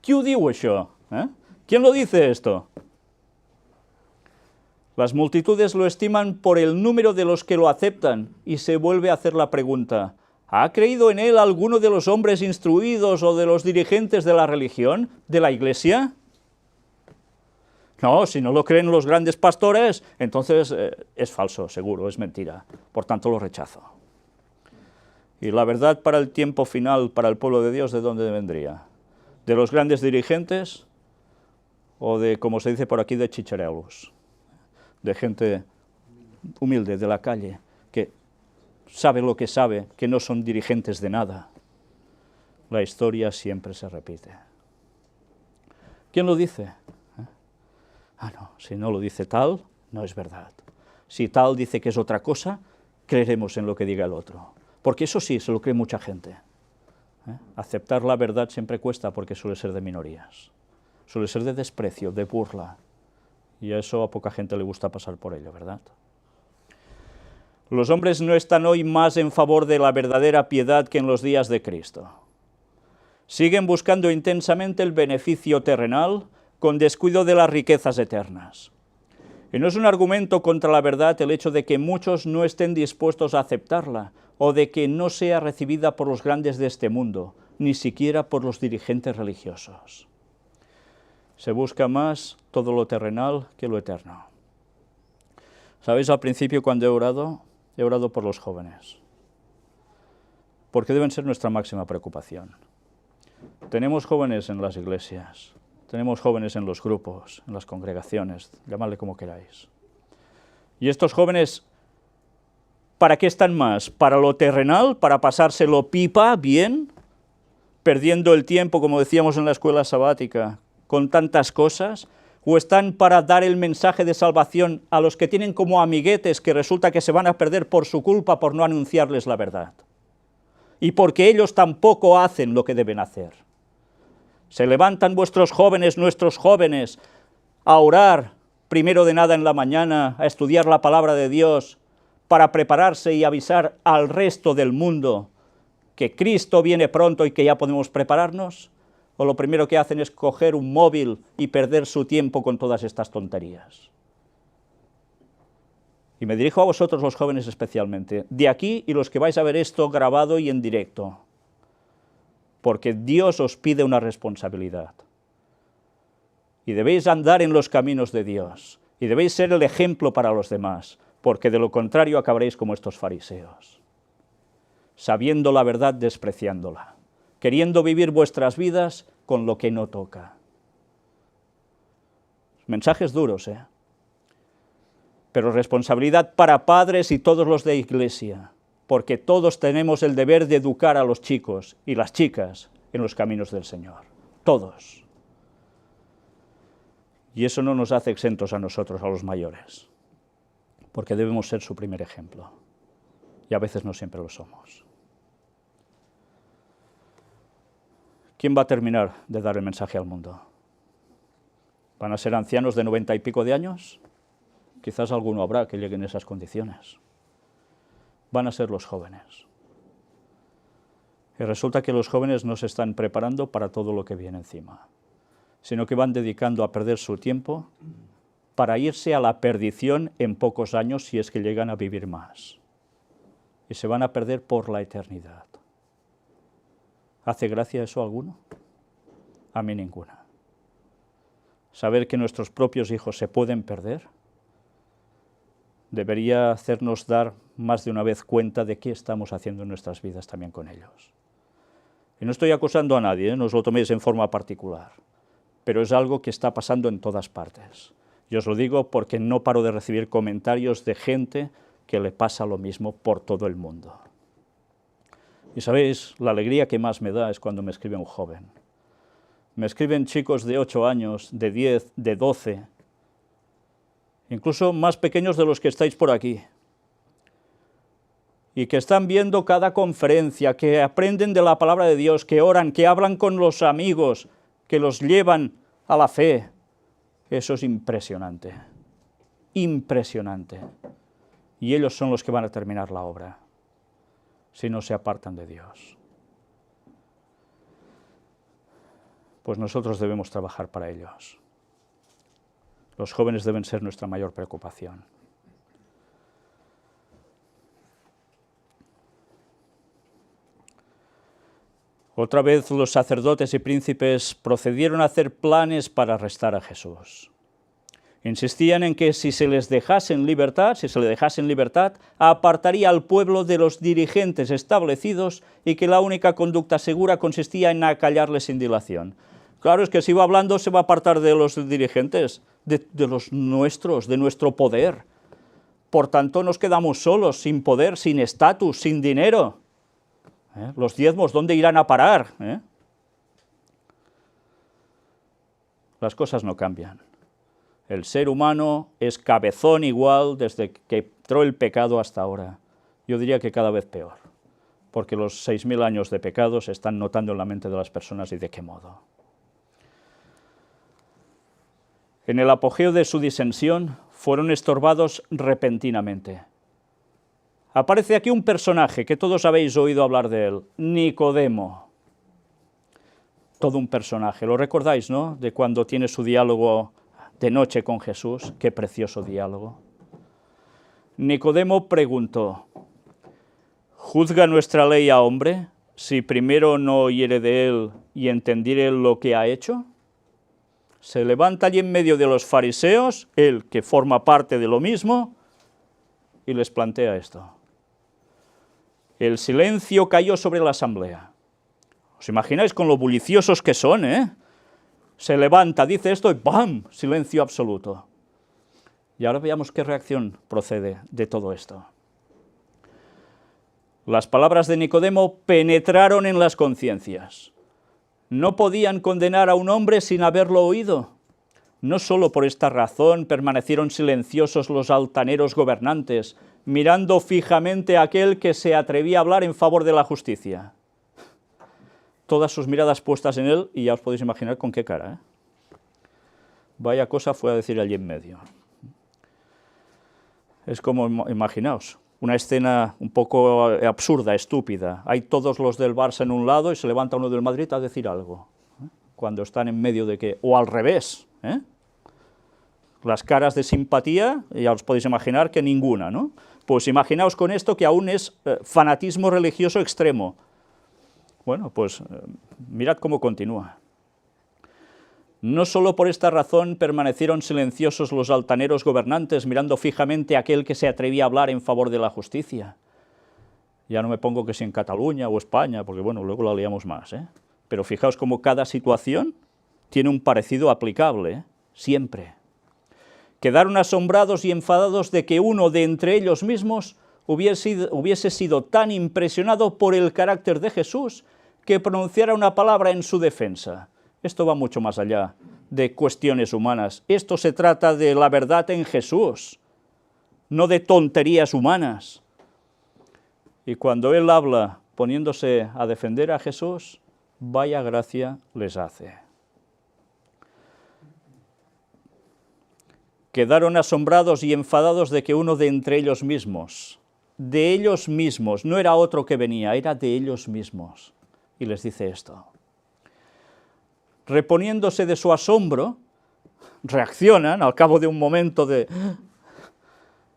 ¿Qui ho diu això? ¿Quién lo dice esto? Las multitudes lo estiman por el número de los que lo aceptan y se vuelve a hacer la pregunta: ¿ha creído en él alguno de los hombres instruidos o de los dirigentes de la religión, de la Iglesia? No, si no lo creen los grandes pastores, entonces es falso, seguro, es mentira. Por tanto, lo rechazo. Y la verdad para el tiempo final, para el pueblo de Dios, ¿de dónde vendría? ¿De los grandes dirigentes o de, como se dice por aquí, de chicharelos? De gente humilde, de la calle, que sabe lo que sabe, que no son dirigentes de nada. La historia siempre se repite. ¿Quién lo dice? Ah, no, si no lo dice tal, no es verdad. Si tal dice que es otra cosa, creeremos en lo que diga el otro. Porque eso sí, se lo cree mucha gente. Aceptar la verdad siempre cuesta porque suele ser de minorías. Suele ser de desprecio, de burla. Y a eso a poca gente le gusta pasar por ello, ¿verdad? Los hombres no están hoy más en favor de la verdadera piedad que en los días de Cristo. Siguen buscando intensamente el beneficio terrenal con descuido de las riquezas eternas. Y no es un argumento contra la verdad el hecho de que muchos no estén dispuestos a aceptarla o de que no sea recibida por los grandes de este mundo, ni siquiera por los dirigentes religiosos. Se busca más todo lo terrenal que lo eterno. ¿Sabéis? Al principio, cuando he orado por los jóvenes, porque deben ser nuestra máxima preocupación. Tenemos jóvenes en las iglesias, tenemos jóvenes en los grupos, en las congregaciones, llamadle como queráis. Y estos jóvenes, ¿para qué están más? ¿Para lo terrenal? ¿Para pasárselo pipa, bien? Perdiendo el tiempo, como decíamos en la escuela sabática, con tantas cosas, o están para dar el mensaje de salvación a los que tienen como amiguetes que resulta que se van a perder por su culpa por no anunciarles la verdad. Y porque ellos tampoco hacen lo que deben hacer. Se levantan vuestros jóvenes, nuestros jóvenes, a orar, primero de nada en la mañana, a estudiar la palabra de Dios, para prepararse y avisar al resto del mundo que Cristo viene pronto y que ya podemos prepararnos, o lo primero que hacen es coger un móvil y perder su tiempo con todas estas tonterías. Y me dirijo a vosotros los jóvenes especialmente, de aquí y los que vais a ver esto grabado y en directo, porque Dios os pide una responsabilidad. Y debéis andar en los caminos de Dios, y debéis ser el ejemplo para los demás, porque de lo contrario acabaréis como estos fariseos. sabiendo la verdad, despreciándola, queriendo vivir vuestras vidas con lo que no toca. Mensajes duros, ¿eh? Pero responsabilidad para padres y todos los de iglesia, porque todos tenemos el deber de educar a los chicos y las chicas en los caminos del Señor, todos. Y eso no nos hace exentos a nosotros, a los mayores, porque debemos ser su primer ejemplo, y a veces no siempre lo somos. ¿Quién va a terminar de dar el mensaje al mundo? ¿Van a ser ancianos de 90 y pico de años? Quizás alguno habrá que llegue en esas condiciones. Van a ser los jóvenes. Y resulta que los jóvenes no se están preparando para todo lo que viene encima, sino que van dedicando a perder su tiempo para irse a la perdición en pocos años si es que llegan a vivir más. Y se van a perder por la eternidad. ¿Hace gracia eso a alguno? A mí ninguna. Saber que nuestros propios hijos se pueden perder debería hacernos dar más de una vez cuenta de qué estamos haciendo en nuestras vidas también con ellos. Y no estoy acusando a nadie, no os lo toméis en forma particular, pero es algo que está pasando en todas partes. Yo os lo digo porque no paro de recibir comentarios de gente que le pasa lo mismo por todo el mundo. Y sabéis, la alegría que más me da es cuando me escribe un joven. Me escriben chicos de 8 años, de 10, de 12, incluso más pequeños de los que estáis por aquí, y que están viendo cada conferencia, que aprenden de la palabra de Dios, que oran, que hablan con los amigos, que los llevan a la fe. Eso es impresionante, impresionante. Y ellos son los que van a terminar la obra, si no se apartan de Dios. Pues nosotros debemos trabajar para ellos. Los jóvenes deben ser nuestra mayor preocupación. Otra vez los sacerdotes y príncipes procedieron a hacer planes para arrestar a Jesús. Insistían en que si se les dejase en libertad, apartaría al pueblo de los dirigentes establecidos y que la única conducta segura consistía en acallarles sin dilación. Claro, es que si va hablando se va a apartar de los dirigentes, de los nuestros, de nuestro poder. Por tanto, nos quedamos solos, sin poder, sin estatus, sin dinero. Los diezmos, ¿dónde irán a parar? Las cosas no cambian. El ser humano es cabezón igual desde que entró el pecado hasta ahora. Yo diría que cada vez peor, porque los 6.000 años de pecado se están notando en la mente de las personas y de qué modo. En el apogeo de su disensión fueron estorbados repentinamente. Aparece aquí un personaje que todos habéis oído hablar de él, Nicodemo. Todo un personaje, lo recordáis, ¿no? De cuando tiene su diálogo de noche con Jesús, qué precioso diálogo. Nicodemo preguntó, ¿juzga nuestra ley a hombre si primero no oyere de él y entendiere lo que ha hecho? Se levanta allí en medio de los fariseos, él que forma parte de lo mismo, y les plantea esto. El silencio cayó sobre la asamblea. ¿Os imagináis con lo bulliciosos que son, Se levanta, dice esto y ¡bam! Silencio absoluto. Y ahora veamos qué reacción procede de todo esto. Las palabras de Nicodemo penetraron en las conciencias. No podían condenar a un hombre sin haberlo oído. No solo por esta razón permanecieron silenciosos los altaneros gobernantes, mirando fijamente a aquel que se atrevía a hablar en favor de la justicia. Todas sus miradas puestas en él, y ya os podéis imaginar con qué cara. Vaya cosa fue a decir allí en medio. Es como, imaginaos, una escena un poco absurda, estúpida. Hay todos los del Barça en un lado y se levanta uno del Madrid a decir algo. Cuando están en medio de que, o al revés, las caras de simpatía, ya os podéis imaginar que ninguna, ¿no? Pues imaginaos con esto que aún es fanatismo religioso extremo. Bueno, pues mirad cómo continúa. No solo por esta razón permanecieron silenciosos los altaneros gobernantes, mirando fijamente a aquel que se atrevía a hablar en favor de la justicia. Ya no me pongo que si en Cataluña o España, porque bueno, luego la liamos más, ¿eh? Pero fijaos cómo cada situación tiene un parecido aplicable, ¿eh? Siempre. Quedaron asombrados y enfadados de que uno de entre ellos mismos hubiese sido tan impresionado por el carácter de Jesús que pronunciara una palabra en su defensa. Esto va mucho más allá de cuestiones humanas. Esto se trata de la verdad en Jesús, no de tonterías humanas. Y cuando él habla poniéndose a defender a Jesús, vaya gracia les hace. Quedaron asombrados y enfadados de que uno de entre ellos mismos, no era otro que venía, era de ellos mismos. Y les dice esto. Reponiéndose de su asombro, reaccionan al cabo de un momento de...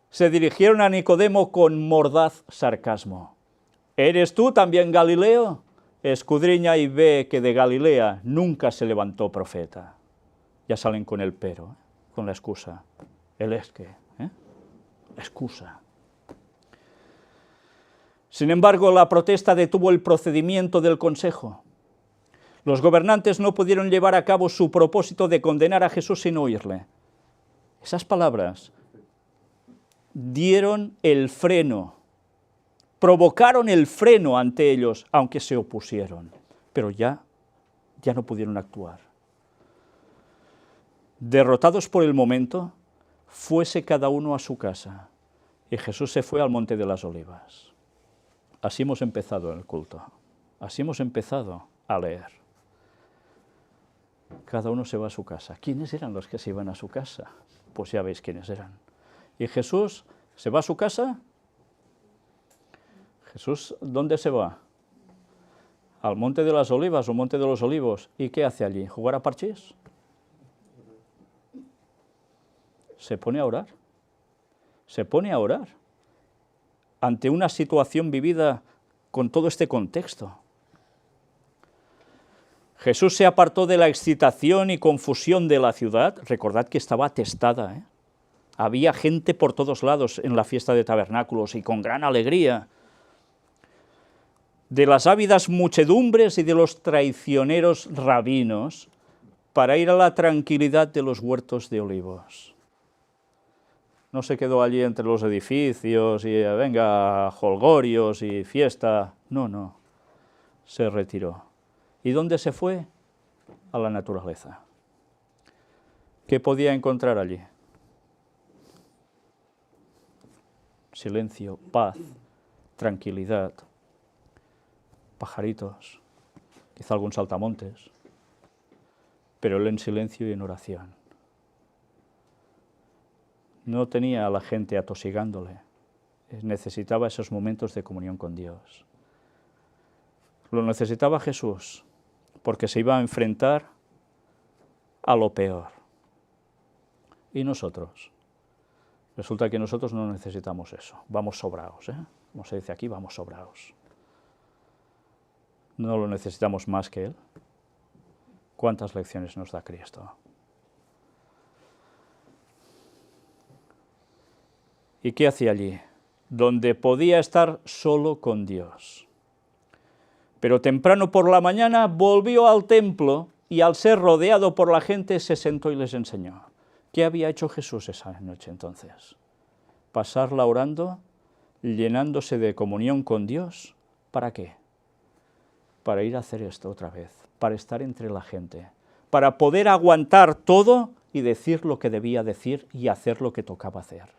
Se dirigieron a Nicodemo con mordaz sarcasmo. ¿Eres tú también Galileo? Escudriña y ve que de Galilea nunca se levantó profeta. Ya salen con el pero, con la excusa. El es que, la excusa. Sin embargo, la protesta detuvo el procedimiento del consejo. Los gobernantes no pudieron llevar a cabo su propósito de condenar a Jesús sin oírle. Esas palabras dieron el freno, provocaron el freno ante ellos, aunque se opusieron, pero ya no pudieron actuar. Derrotados por el momento, fuese cada uno a su casa, y Jesús se fue al Monte de las Olivas. Así hemos empezado el culto, así hemos empezado a leer. Cada uno se va a su casa. ¿Quiénes eran los que se iban a su casa? Pues ya veis quiénes eran. ¿Y Jesús se va a su casa? ¿Jesús dónde se va? ¿Al Monte de las Olivas o Monte de los Olivos? ¿Y qué hace allí? ¿Jugar a parchís? Se pone a orar. Se pone a orar ante una situación vivida con todo este contexto. Jesús se apartó de la excitación y confusión de la ciudad. Recordad que estaba atestada, ¿eh? Había gente por todos lados en la fiesta de tabernáculos y con gran alegría. De las ávidas muchedumbres y de los traicioneros rabinos para ir a la tranquilidad de los huertos de olivos. No se quedó allí entre los edificios y venga, jolgorios y fiesta. No, se retiró. ¿Y dónde se fue? A la naturaleza. ¿Qué podía encontrar allí? Silencio, paz, tranquilidad, pajaritos, quizá algún saltamontes, pero él en silencio y en oración. No tenía a la gente atosigándole, necesitaba esos momentos de comunión con Dios. Lo necesitaba Jesús, porque se iba a enfrentar a lo peor. ¿Y nosotros? Resulta que nosotros no necesitamos eso, vamos sobrados, ¿eh? Como se dice aquí, vamos sobrados. ¿No lo necesitamos más que Él? ¿Cuántas lecciones nos da Cristo? ¿Y qué hacía allí? Donde podía estar solo con Dios. Pero temprano por la mañana volvió al templo y al ser rodeado por la gente se sentó y les enseñó. ¿Qué había hecho Jesús esa noche entonces? Pasarla orando, llenándose de comunión con Dios. ¿Para qué? Para ir a hacer esto otra vez, para estar entre la gente, para poder aguantar todo y decir lo que debía decir y hacer lo que tocaba hacer.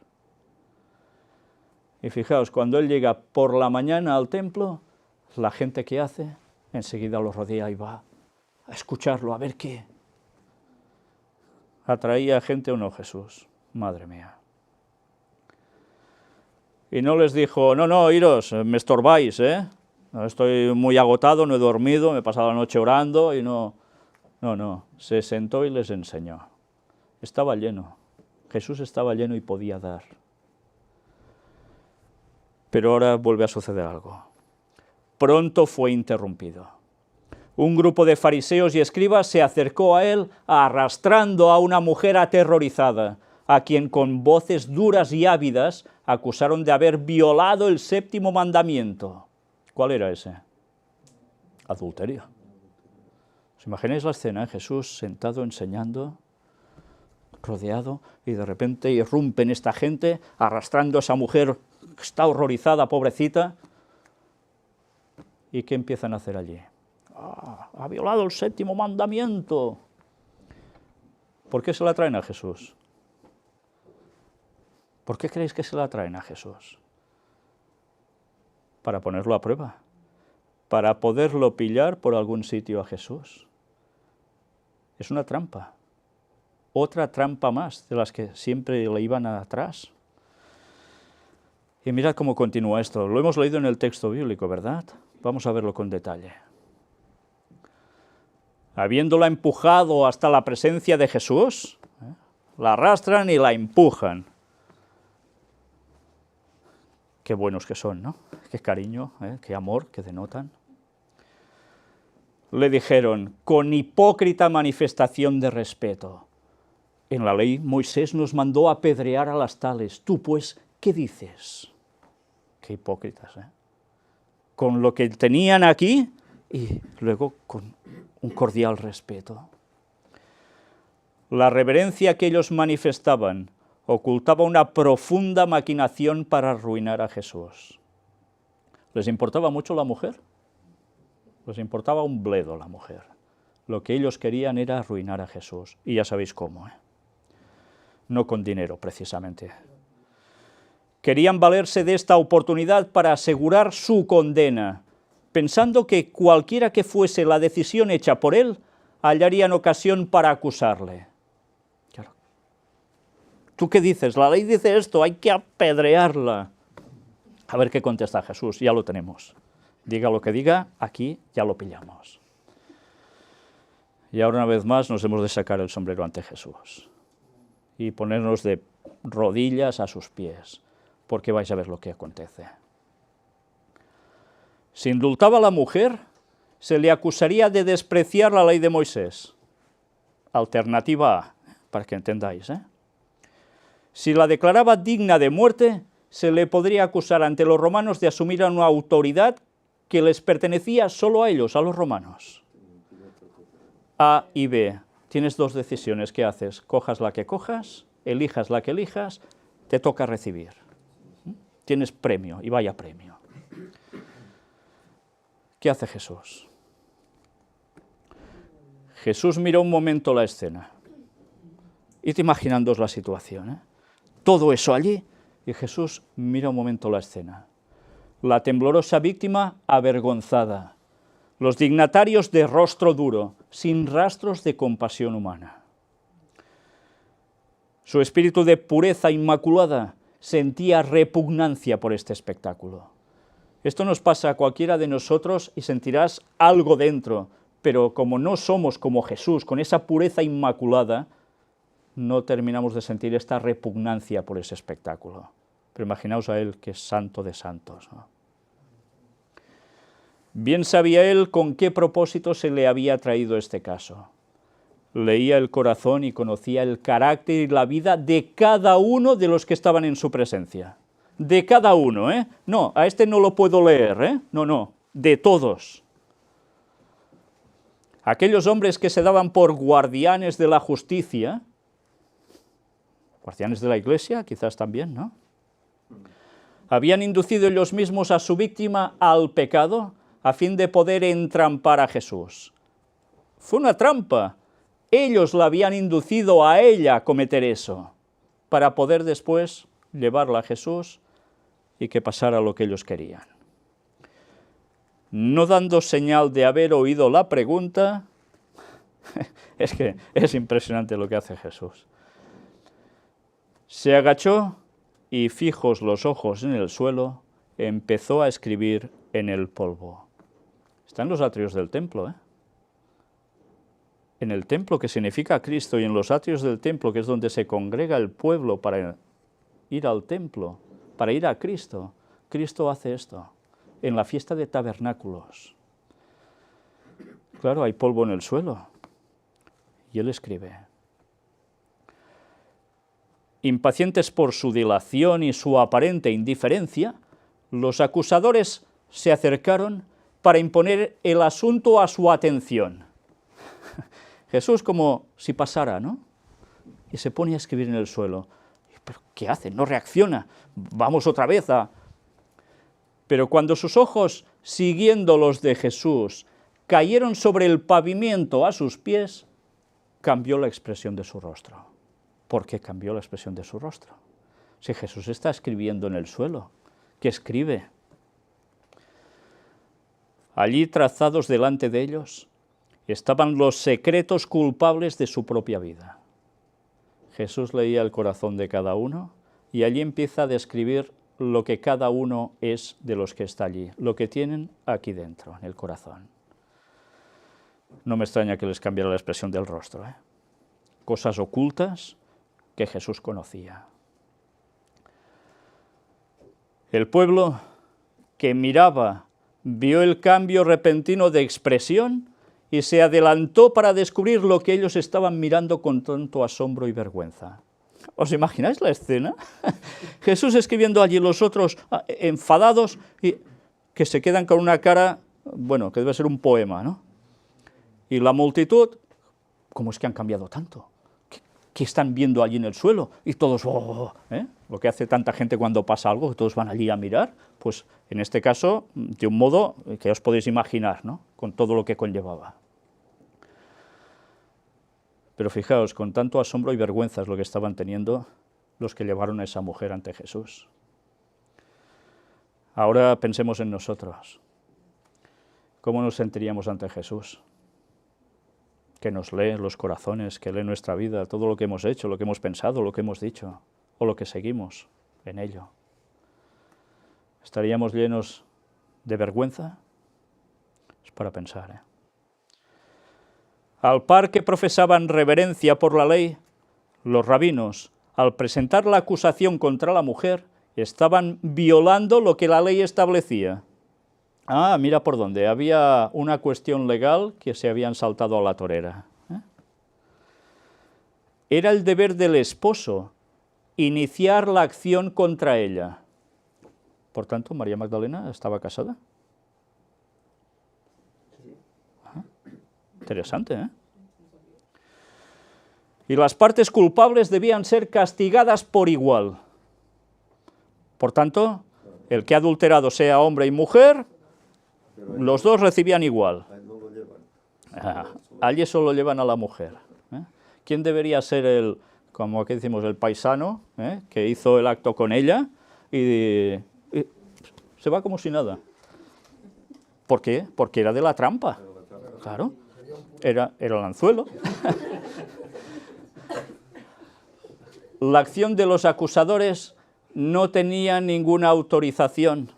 Y fijaos, cuando él llega por la mañana al templo, la gente que hace, enseguida lo rodea y va a escucharlo, a ver qué. ¿Atraía gente o no Jesús? Madre mía. Y no les dijo, no, iros, me estorbáis, ¿eh? Estoy muy agotado, no he dormido, me he pasado la noche orando y no. No, se sentó y les enseñó. Estaba lleno, Jesús estaba lleno y podía dar. Pero ahora vuelve a suceder algo. Pronto fue interrumpido. Un grupo de fariseos y escribas se acercó a él arrastrando a una mujer aterrorizada, a quien con voces duras y ávidas acusaron de haber violado el 7º mandamiento. ¿Cuál era ese? Adulterio. ¿Os imagináis la escena? Jesús sentado enseñando, rodeado, y de repente irrumpen esta gente arrastrando a esa mujer que está horrorizada, pobrecita. ¿Y qué empiezan a hacer allí? Ha violado el 7º mandamiento. ¿Por qué se la traen a Jesús? ¿Por qué creéis que se la traen a Jesús? Para ponerlo a prueba, para poderlo pillar por algún sitio a Jesús. Es una trampa, otra trampa más de las que siempre le iban atrás. Y mirad cómo continúa esto, lo hemos leído en el texto bíblico, ¿verdad? Vamos a verlo con detalle. Habiéndola empujado hasta la presencia de Jesús, la arrastran y la empujan. Qué buenos que son, ¿no? Qué cariño, qué amor que denotan. Le dijeron, con hipócrita manifestación de respeto. En la ley Moisés nos mandó apedrear a las tales. Tú, pues, ¿qué dices? Qué hipócritas, ¿eh? Con lo que tenían aquí y luego con un cordial respeto. La reverencia que ellos manifestaban ocultaba una profunda maquinación para arruinar a Jesús. ¿Les importaba mucho la mujer? Les importaba un bledo la mujer. Lo que ellos querían era arruinar a Jesús. Y ya sabéis cómo, ¿eh? No con dinero, precisamente. Querían valerse de esta oportunidad para asegurar su condena, pensando que cualquiera que fuese la decisión hecha por él, hallarían ocasión para acusarle. Claro. ¿Tú qué dices? La ley dice esto, hay que apedrearla. A ver qué contesta Jesús, ya lo tenemos. Diga lo que diga, aquí ya lo pillamos. Y ahora una vez más nos hemos de sacar el sombrero ante Jesús y ponernos de rodillas a sus pies, porque vais a ver lo que acontece. Si indultaba a la mujer, se le acusaría de despreciar la ley de Moisés. Alternativa A, para que entendáis, ¿eh? Si la declaraba digna de muerte, se le podría acusar ante los romanos de asumir una autoridad que les pertenecía solo a ellos, a los romanos. A y B. Tienes dos decisiones. ¿Qué haces? Cojas la que cojas, elijas la que elijas, te toca recibir. Tienes premio, y vaya premio. ¿Qué hace Jesús? Jesús miró un momento la escena. Id imaginándoos la situación, ¿eh? Todo eso allí, y Jesús mira un momento la escena. La temblorosa víctima avergonzada, los dignatarios de rostro duro, sin rastros de compasión humana. Su espíritu de pureza inmaculada sentía repugnancia por este espectáculo. Esto nos pasa a cualquiera de nosotros y sentirás algo dentro, pero como no somos como Jesús, con esa pureza inmaculada, no terminamos de sentir esta repugnancia por ese espectáculo. Pero imaginaos a él que es santo de santos, ¿no? Bien sabía él con qué propósito se le había traído este caso. Leía el corazón y conocía el carácter y la vida de cada uno de los que estaban en su presencia. De cada uno, ¿eh? No, a este no lo puedo leer, ¿eh? No, de todos. Aquellos hombres que se daban por guardianes de la justicia, guardianes de la Iglesia, quizás también, ¿no? Habían inducido ellos mismos a su víctima al pecado a fin de poder entrampar a Jesús. Fue una trampa. Ellos la habían inducido a ella a cometer eso, para poder después llevarla a Jesús y que pasara lo que ellos querían. No dando señal de haber oído la pregunta, es que es impresionante lo que hace Jesús. Se agachó y, fijos los ojos en el suelo, empezó a escribir en el polvo. Está en los atrios del templo, ¿eh? En el templo, que significa Cristo, y en los atrios del templo, que es donde se congrega el pueblo para ir al templo, para ir a Cristo. Cristo hace esto, en la fiesta de tabernáculos. Claro, hay polvo en el suelo, y él escribe. Impacientes por su dilación y su aparente indiferencia, los acusadores se acercaron para imponer el asunto a su atención. Jesús como si pasara, ¿no? Y se pone a escribir en el suelo. ¿Pero qué hace? No reacciona. Vamos otra vez a... Pero cuando sus ojos, siguiendo los de Jesús, cayeron sobre el pavimento a sus pies, cambió la expresión de su rostro. ¿Por qué cambió la expresión de su rostro? Si Jesús está escribiendo en el suelo, ¿qué escribe? Allí trazados delante de ellos estaban los secretos culpables de su propia vida. Jesús leía el corazón de cada uno y allí empieza a describir lo que cada uno es de los que está allí, lo que tienen aquí dentro, en el corazón. No me extraña que les cambiara la expresión del rostro, ¿eh? Cosas ocultas que Jesús conocía. El pueblo que miraba vio el cambio repentino de expresión y se adelantó para descubrir lo que ellos estaban mirando con tanto asombro y vergüenza. ¿Os imagináis la escena? Jesús escribiendo allí, los otros enfadados, y que se quedan con una cara, bueno, que debe ser un poema, ¿no? Y la multitud, ¿cómo es que han cambiado tanto? ¿Qué están viendo allí en el suelo? Y todos, oh, ¿eh? Lo que hace tanta gente cuando pasa algo, que todos van allí a mirar, pues en este caso, de un modo que os podéis imaginar, ¿no? Con todo lo que conllevaba. Pero fijaos, con tanto asombro y vergüenza es lo que estaban teniendo los que llevaron a esa mujer ante Jesús. Ahora pensemos en nosotros. ¿Cómo nos sentiríamos ante Jesús? Que nos lee los corazones, que lee nuestra vida, todo lo que hemos hecho, lo que hemos pensado, lo que hemos dicho, o lo que seguimos en ello. ¿Estaríamos llenos de vergüenza? Es para pensar, ¿eh? Al par que profesaban reverencia por la ley, los rabinos, al presentar la acusación contra la mujer, estaban violando lo que la ley establecía. Ah, mira por dónde. Había una cuestión legal que se habían saltado a la torera. Era el deber del esposo iniciar la acción contra ella. Por tanto, María Magdalena estaba casada. Interesante, ¿eh? Y las partes culpables debían ser castigadas por igual. Por tanto, el que ha adulterado sea hombre y mujer, los dos recibían igual. Allí solo llevan a la mujer. ¿Quién debería ser el, como aquí decimos, el paisano, que hizo el acto con ella y se va como si nada? ¿Por qué? Porque era de la trampa. Claro, era el anzuelo. La acción de los acusadores no tenía ninguna autorización.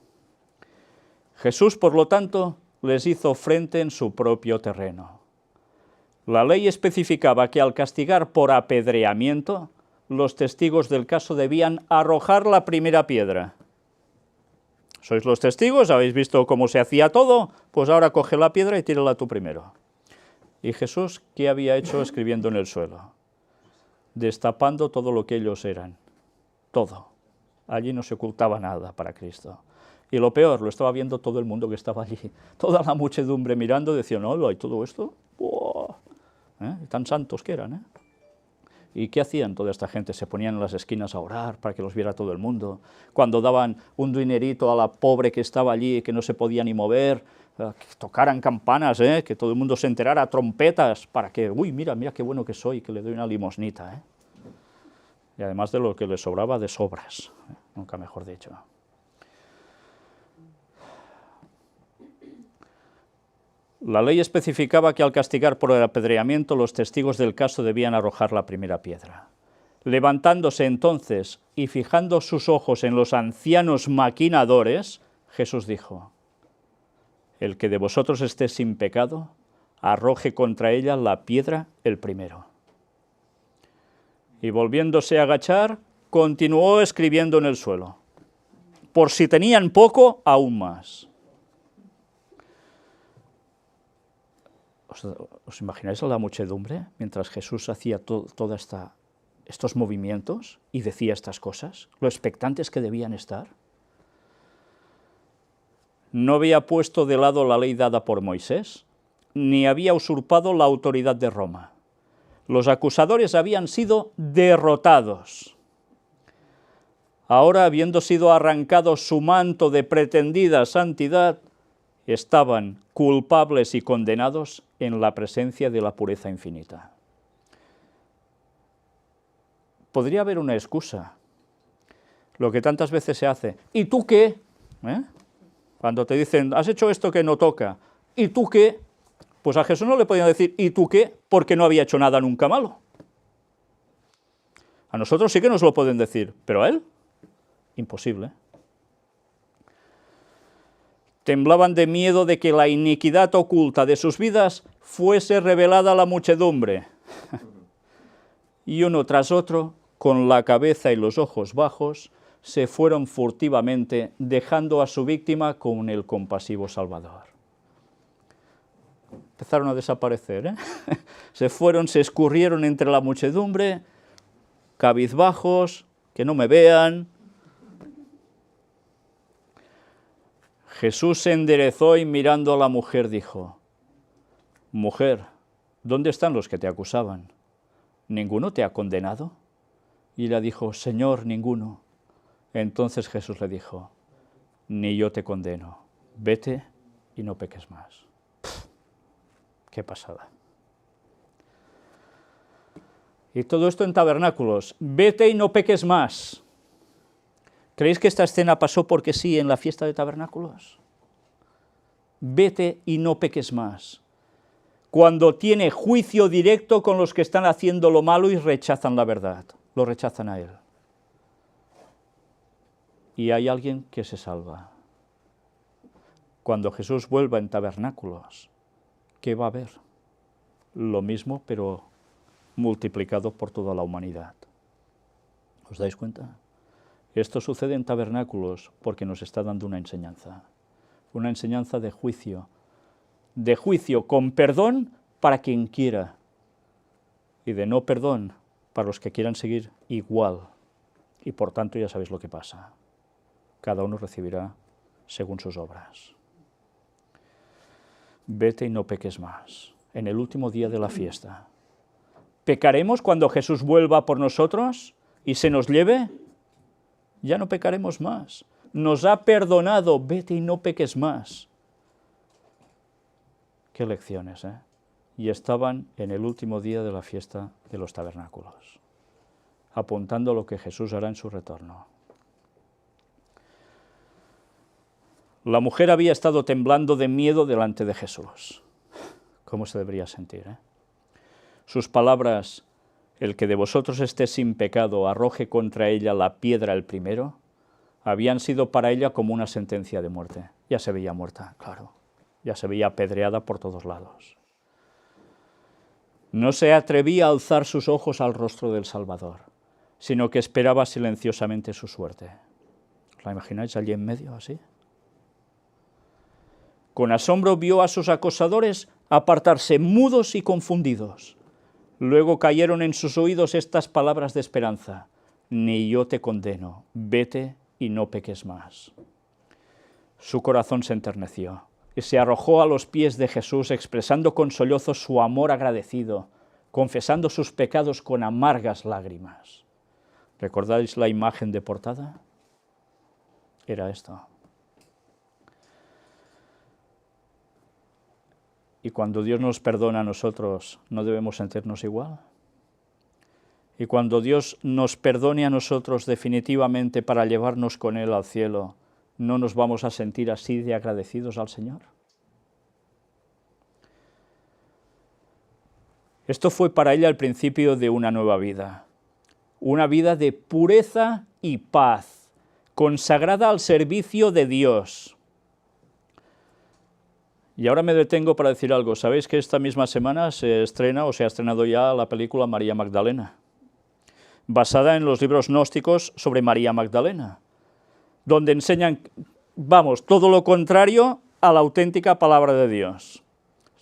Jesús, por lo tanto, les hizo frente en su propio terreno. La ley especificaba que al castigar por apedreamiento, los testigos del caso debían arrojar la primera piedra. ¿Sois los testigos? ¿Habéis visto cómo se hacía todo? Pues ahora coge la piedra y tírala tú primero. ¿Y Jesús qué había hecho escribiendo en el suelo? Destapando todo lo que ellos eran. Todo. Allí no se ocultaba nada para Cristo. Y lo peor, lo estaba viendo todo el mundo que estaba allí. Toda la muchedumbre mirando, decían, hola, ¿y todo esto? ¡Buah! Tan santos que eran, ¿eh? ¿Y qué hacían toda esta gente? Se ponían en las esquinas a orar para que los viera todo el mundo. Cuando daban un dinerito a la pobre que estaba allí, que no se podía ni mover, que tocaran campanas, que todo el mundo se enterara, trompetas, para que, uy, mira qué bueno que soy, que le doy una limosnita, ¿eh? Y además de lo que les sobraba de sobras, nunca mejor dicho. La ley especificaba que al castigar por el apedreamiento, los testigos del caso debían arrojar la primera piedra. Levantándose entonces y fijando sus ojos en los ancianos maquinadores, Jesús dijo, el que de vosotros esté sin pecado, arroje contra ella la piedra el primero. Y volviéndose a agachar, continuó escribiendo en el suelo. Por si tenían poco, aún más. ¿Os imagináis a la muchedumbre mientras Jesús hacía toda esta estos movimientos y decía estas cosas? ¿Lo expectantes que debían estar? No había puesto de lado la ley dada por Moisés, ni había usurpado la autoridad de Roma. Los acusadores habían sido derrotados. Ahora, habiendo sido arrancado su manto de pretendida santidad, estaban culpables y condenados en la presencia de la pureza infinita. Podría haber una excusa, lo que tantas veces se hace. ¿Y tú qué? Cuando te dicen, has hecho esto que no toca, ¿y tú qué? Pues a Jesús no le podían decir, ¿y tú qué? Porque no había hecho nada nunca malo. A nosotros sí que nos lo pueden decir, pero a él, imposible. Temblaban de miedo de que la iniquidad oculta de sus vidas fuese revelada a la muchedumbre. Y uno tras otro, con la cabeza y los ojos bajos, se fueron furtivamente, dejando a su víctima con el compasivo Salvador. Empezaron a desaparecer, Se fueron, se escurrieron entre la muchedumbre, cabizbajos, que no me vean. Jesús se enderezó y mirando a la mujer dijo, mujer, ¿dónde están los que te acusaban? ¿Ninguno te ha condenado? Y ella dijo, Señor, ninguno. Entonces Jesús le dijo, ni yo te condeno, vete y no peques más. ¡Qué pasada! Y todo esto en tabernáculos, vete y no peques más. ¿Creéis que esta escena pasó porque sí en la fiesta de tabernáculos? Vete y no peques más. Cuando tiene juicio directo con los que están haciendo lo malo y rechazan la verdad, lo rechazan a él. Y hay alguien que se salva. Cuando Jesús vuelva en tabernáculos, ¿qué va a haber? Lo mismo, pero multiplicado por toda la humanidad. ¿Os dais cuenta? Esto sucede en tabernáculos porque nos está dando una enseñanza de juicio con perdón para quien quiera y de no perdón para los que quieran seguir igual. Y por tanto ya sabéis lo que pasa. Cada uno recibirá según sus obras. Vete y no peques más. En el último día de la fiesta. ¿Pecaremos cuando Jesús vuelva por nosotros y se nos lleve? Ya no pecaremos más. Nos ha perdonado, vete y no peques más. Qué lecciones, ¿eh? Y estaban en el último día de la fiesta de los tabernáculos, apuntando a lo que Jesús hará en su retorno. La mujer había estado temblando de miedo delante de Jesús. ¿Cómo se debería sentir, Sus palabras, el que de vosotros esté sin pecado, arroje contra ella la piedra el primero, habían sido para ella como una sentencia de muerte. Ya se veía muerta, claro. Ya se veía apedreada por todos lados. No se atrevía a alzar sus ojos al rostro del Salvador, sino que esperaba silenciosamente su suerte. ¿La imagináis allí en medio, así? Con asombro vio a sus acosadores apartarse mudos y confundidos. Luego cayeron en sus oídos estas palabras de esperanza. Ni yo te condeno, vete y no peques más. Su corazón se enterneció y se arrojó a los pies de Jesús, expresando con sollozos su amor agradecido, confesando sus pecados con amargas lágrimas. ¿Recordáis la imagen de portada? Era esto. Y cuando Dios nos perdona a nosotros, ¿no debemos sentirnos igual? Y cuando Dios nos perdone a nosotros definitivamente para llevarnos con Él al cielo, ¿no nos vamos a sentir así de agradecidos al Señor? Esto fue para ella el principio de una nueva vida. Una vida de pureza y paz, consagrada al servicio de Dios. Y ahora me detengo para decir algo. ¿Sabéis que esta misma semana se estrena o se ha estrenado ya la película María Magdalena? Basada en los libros gnósticos sobre María Magdalena, donde enseñan, todo lo contrario a la auténtica palabra de Dios,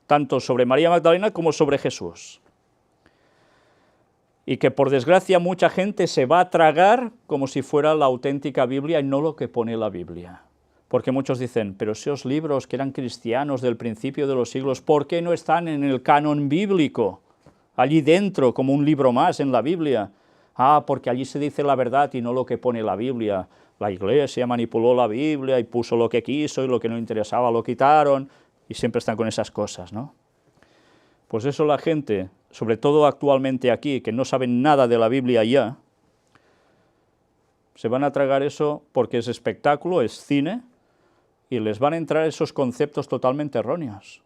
tanto sobre María Magdalena como sobre Jesús. y que por desgracia mucha gente se va a tragar como si fuera la auténtica Biblia y no lo que pone la Biblia. Porque muchos dicen, pero esos libros que eran cristianos del principio de los siglos, ¿por qué no están en el canon bíblico? Allí dentro, como un libro más en la Biblia. Ah, porque allí se dice la verdad y no lo que pone la Biblia. La Iglesia manipuló la Biblia y puso lo que quiso y lo que no interesaba lo quitaron, y siempre están con esas cosas, ¿no? Pues eso la gente, sobre todo actualmente aquí, que no saben nada de la Biblia ya, se van a tragar eso porque es espectáculo, es cine, y les van a entrar esos conceptos totalmente erróneos.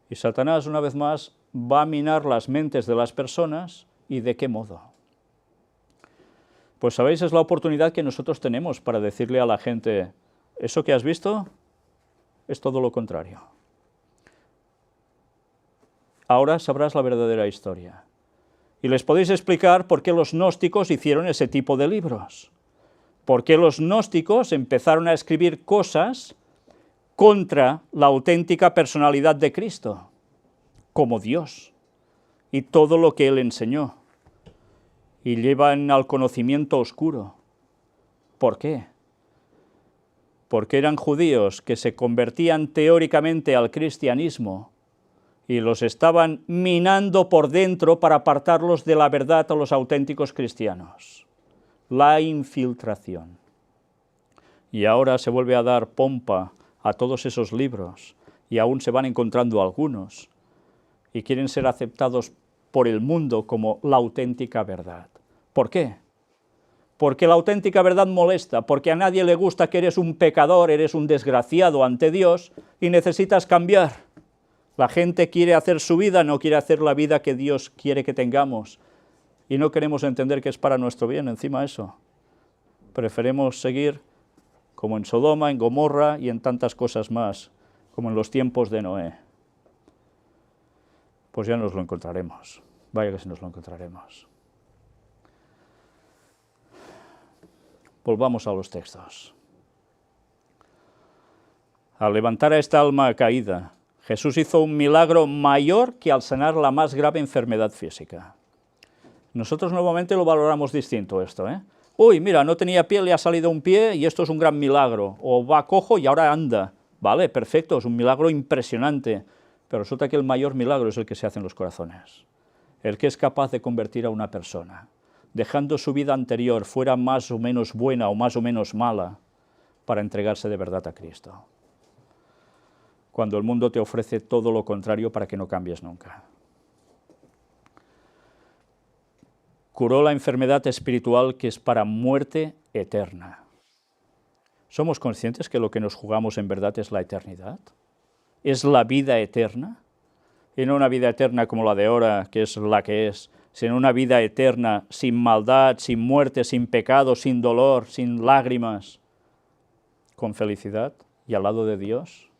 Y Satanás, una vez más, va a minar las mentes de las personas, ¿y de qué modo? Pues sabéis, es la oportunidad que nosotros tenemos para decirle a la gente, eso que has visto es todo lo contrario. Ahora sabrás la verdadera historia. Y les podéis explicar por qué los gnósticos hicieron ese tipo de libros. ¿Por qué los gnósticos empezaron a escribir cosas contra la auténtica personalidad de Cristo, como Dios, y todo lo que Él enseñó? Y llevan al conocimiento oscuro. ¿Por qué? Porque eran judíos que se convertían teóricamente al cristianismo y los estaban minando por dentro para apartarlos de la verdad a los auténticos cristianos. La infiltración. Y ahora se vuelve a dar pompa a todos esos libros, y aún se van encontrando algunos, y quieren ser aceptados por el mundo como la auténtica verdad. ¿Por qué? Porque la auténtica verdad molesta, porque a nadie le gusta que eres un pecador, eres un desgraciado ante Dios, y necesitas cambiar. La gente quiere hacer su vida, no quiere hacer la vida que Dios quiere que tengamos, y no queremos entender que es para nuestro bien, encima de eso. Preferimos seguir como en Sodoma, en Gomorra y en tantas cosas más, como en los tiempos de Noé. Pues ya nos lo encontraremos, vaya que si nos lo encontraremos. Volvamos a los textos. Al levantar a esta alma caída, Jesús hizo un milagro mayor que al sanar la más grave enfermedad física. Nosotros nuevamente lo valoramos distinto esto, ¿eh? Uy, mira, no tenía pie, le ha salido un pie y esto es un gran milagro. O va cojo y ahora anda. Vale, perfecto, es un milagro impresionante. Pero resulta que el mayor milagro es el que se hace en los corazones. El que es capaz de convertir a una persona, dejando su vida anterior fuera más o menos buena o más o menos mala, para entregarse de verdad a Cristo. Cuando el mundo te ofrece todo lo contrario para que no cambies nunca. Curó la enfermedad espiritual que es para muerte eterna. ¿Somos conscientes que lo que nos jugamos en verdad es la eternidad? ¿Es la vida eterna? Y no una vida eterna como la de ahora, que es la que es, sino una vida eterna sin maldad, sin muerte, sin pecado, sin dolor, sin lágrimas, con felicidad y al lado de Dios.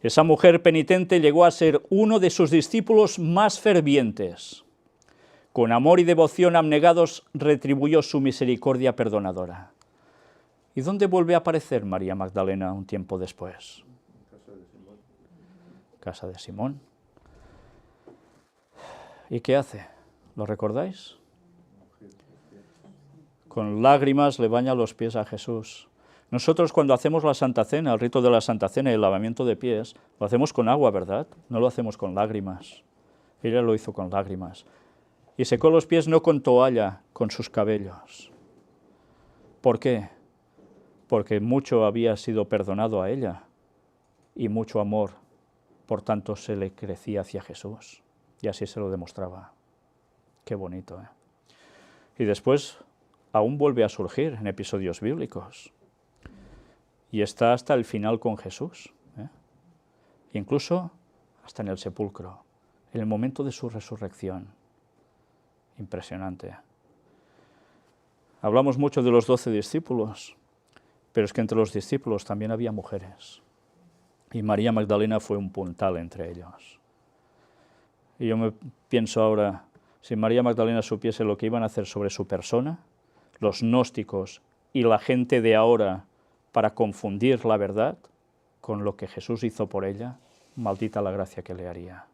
Esa mujer penitente llegó a ser uno de sus discípulos más fervientes. Con amor y devoción abnegados retribuyó su misericordia perdonadora. ¿Y dónde vuelve a aparecer María Magdalena un tiempo después? Casa de Simón. ¿Y qué hace? ¿Lo recordáis? Con lágrimas le baña los pies a Jesús. Nosotros cuando hacemos la Santa Cena, el rito de la Santa Cena y el lavamiento de pies, lo hacemos con agua, ¿verdad? No lo hacemos con lágrimas. Ella lo hizo con lágrimas. Y secó los pies no con toalla, con sus cabellos. ¿Por qué? Porque mucho había sido perdonado a ella y mucho amor, por tanto, se le crecía hacia Jesús. Y así se lo demostraba. Qué bonito, ¿eh? Y después aún vuelve a surgir en episodios bíblicos. Y está hasta el final con Jesús, ¿eh? Incluso hasta en el sepulcro, en el momento de su resurrección. Impresionante. Hablamos mucho de los 12 discípulos, pero es que entre los discípulos también había mujeres. Y María Magdalena fue un puntal entre ellos. Y yo me pienso ahora, si María Magdalena supiese lo que iban a hacer sobre su persona, los gnósticos y la gente de ahora para confundir la verdad con lo que Jesús hizo por ella, maldita la gracia que le haría.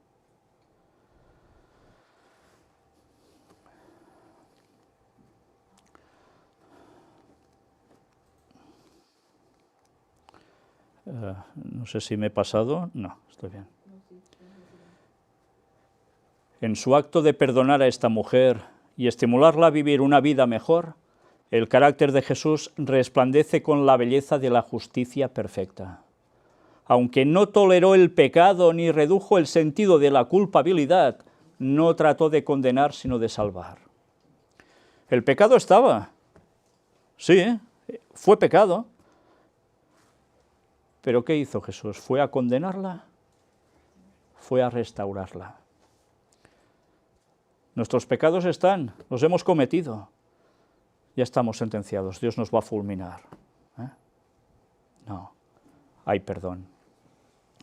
No sé si me he pasado. No, estoy bien. En su acto de perdonar a esta mujer y estimularla a vivir una vida mejor, el carácter de Jesús resplandece con la belleza de la justicia perfecta. Aunque no toleró el pecado ni redujo el sentido de la culpabilidad, no trató de condenar, sino de salvar. El pecado estaba. Sí, fue pecado. ¿Pero qué hizo Jesús? ¿Fue a condenarla? Fue a restaurarla. Nuestros pecados están, los hemos cometido. Ya estamos sentenciados, Dios nos va a fulminar. No, hay perdón.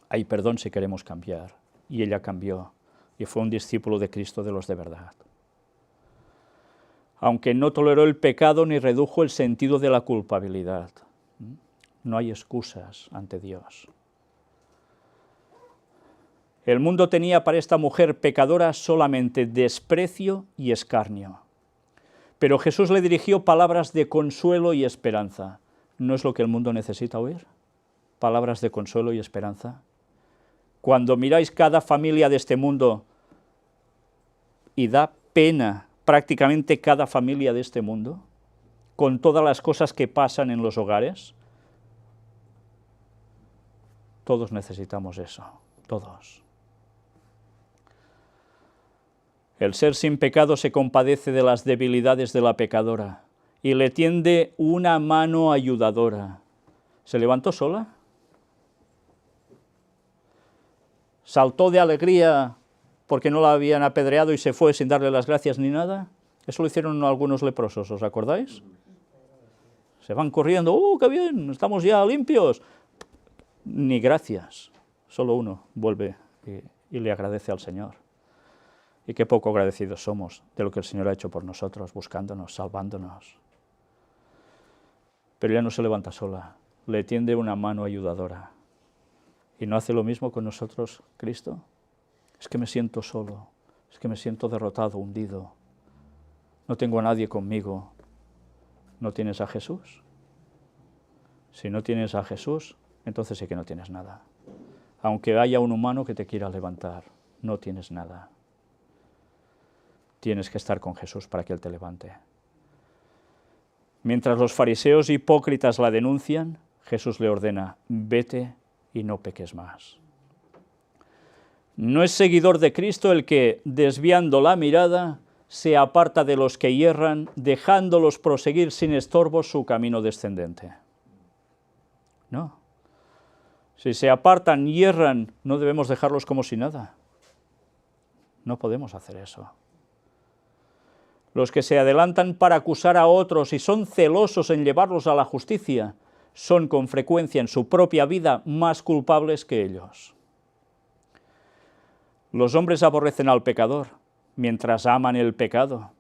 Hay perdón si queremos cambiar. Y ella cambió y fue un discípulo de Cristo de los de verdad. Aunque no toleró el pecado ni redujo el sentido de la culpabilidad. No hay excusas ante Dios. El mundo tenía para esta mujer pecadora solamente desprecio y escarnio. Pero Jesús le dirigió palabras de consuelo y esperanza. ¿No es lo que el mundo necesita oír? Palabras de consuelo y esperanza. Cuando miráis cada familia de este mundo, y da pena prácticamente cada familia de este mundo, con todas las cosas que pasan en los hogares, todos necesitamos eso, todos. El ser sin pecado se compadece de las debilidades de la pecadora y le tiende una mano ayudadora. ¿Se levantó sola? ¿Saltó de alegría porque no la habían apedreado y se fue sin darle las gracias ni nada? Eso lo hicieron algunos leprosos, ¿os acordáis? Se van corriendo, qué bien, estamos ya limpios. Ni gracias, solo uno vuelve y le agradece al Señor. Y qué poco agradecidos somos de lo que el Señor ha hecho por nosotros, buscándonos, salvándonos. Pero ella no se levanta sola, le tiende una mano ayudadora. ¿Y no hace lo mismo con nosotros Cristo? Es que me siento solo, es que me siento derrotado, hundido. No tengo a nadie conmigo. ¿No tienes a Jesús? Si no tienes a Jesús, entonces sí que no tienes nada. Aunque haya un humano que te quiera levantar, no tienes nada. Tienes que estar con Jesús para que Él te levante. Mientras los fariseos hipócritas la denuncian, Jesús le ordena, vete y no peques más. No es seguidor de Cristo el que, desviando la mirada, se aparta de los que hierran, dejándolos proseguir sin estorbo su camino descendente. No. Si se apartan y hierran, no debemos dejarlos como si nada. No podemos hacer eso. Los que se adelantan para acusar a otros y son celosos en llevarlos a la justicia, son con frecuencia en su propia vida más culpables que ellos. Los hombres aborrecen al pecador, mientras aman el pecado.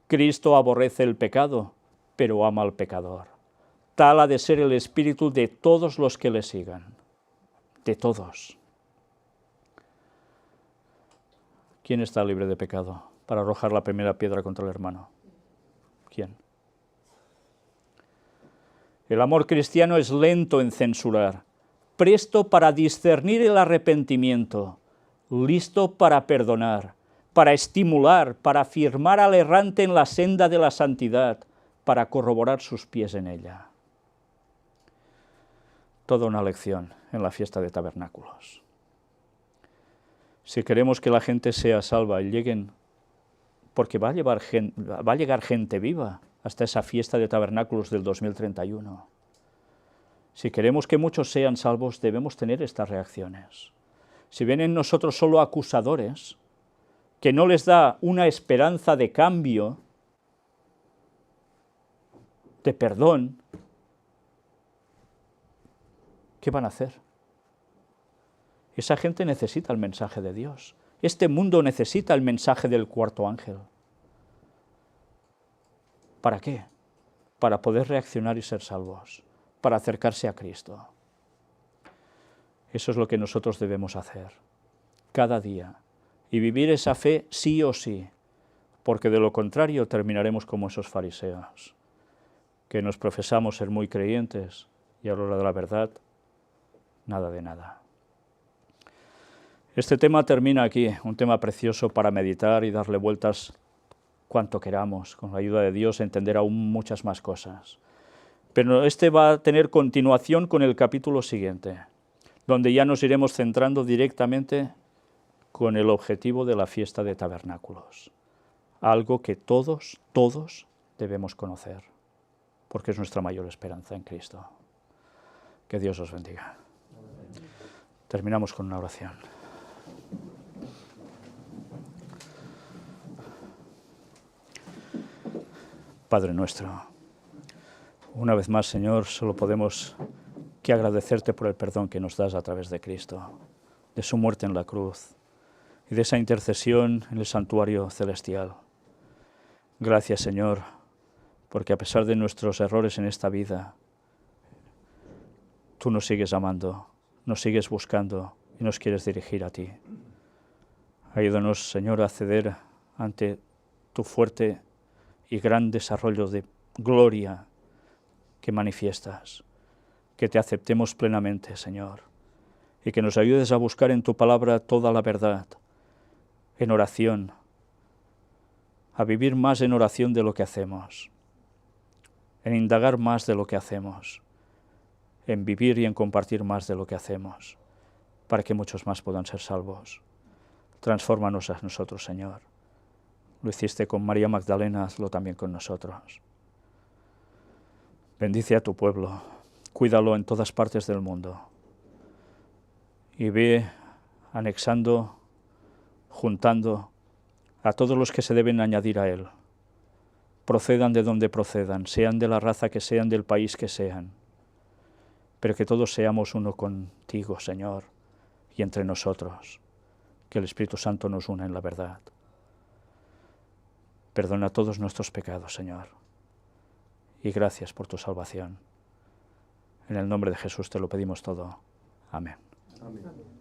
Cristo aborrece el pecado, pero ama al pecador. Tal ha de ser el espíritu de todos los que le sigan. De todos. ¿Quién está libre de pecado para arrojar la primera piedra contra el hermano? ¿Quién? El amor cristiano es lento en censurar, presto para discernir el arrepentimiento, listo para perdonar, para estimular, para afirmar al errante en la senda de la santidad, para corroborar sus pies en ella. Toda una lección en la fiesta de tabernáculos. Si queremos que la gente sea salva y lleguen, porque va a llegar gente viva hasta esa fiesta de tabernáculos del 2031. Si queremos que muchos sean salvos, debemos tener estas reacciones. Si ven en nosotros solo acusadores, que no les da una esperanza de cambio, de perdón, ¿qué van a hacer? Esa gente necesita el mensaje de Dios. Este mundo necesita el mensaje del cuarto ángel. ¿Para qué? Para poder reaccionar y ser salvos, para acercarse a Cristo. Eso es lo que nosotros debemos hacer, cada día, y vivir esa fe sí o sí, porque de lo contrario terminaremos como esos fariseos, que nos profesamos ser muy creyentes y a la hora de la verdad nada de nada. Este tema termina aquí, un tema precioso para meditar y darle vueltas cuanto queramos, con la ayuda de Dios, entender aún muchas más cosas. Pero este va a tener continuación con el capítulo siguiente, donde ya nos iremos centrando directamente con el objetivo de la fiesta de tabernáculos. Algo que todos debemos conocer, porque es nuestra mayor esperanza en Cristo. Que Dios os bendiga. Terminamos con una oración. Padre nuestro, una vez más, Señor, solo podemos que agradecerte por el perdón que nos das a través de Cristo, de su muerte en la cruz y de esa intercesión en el santuario celestial. Gracias, Señor, porque a pesar de nuestros errores en esta vida, tú nos sigues amando, nos sigues buscando y nos quieres dirigir a ti. Ayúdanos, Señor, a ceder ante tu fuerte y gran desarrollo de gloria que manifiestas, que te aceptemos plenamente, Señor, y que nos ayudes a buscar en tu palabra toda la verdad, en oración, a vivir más en oración de lo que hacemos, en indagar más de lo que hacemos, en vivir y en compartir más de lo que hacemos, para que muchos más puedan ser salvos. Transfórmanos a nosotros, Señor. Lo hiciste con María Magdalena, hazlo también con nosotros. Bendice a tu pueblo, cuídalo en todas partes del mundo y ve anexando, juntando a todos los que se deben añadir a él. Procedan de donde procedan, sean de la raza que sean, del país que sean, pero que todos seamos uno contigo, Señor, y entre nosotros, que el Espíritu Santo nos una en la verdad. Perdona todos nuestros pecados, Señor, y gracias por tu salvación. En el nombre de Jesús te lo pedimos todo. Amén. Amén.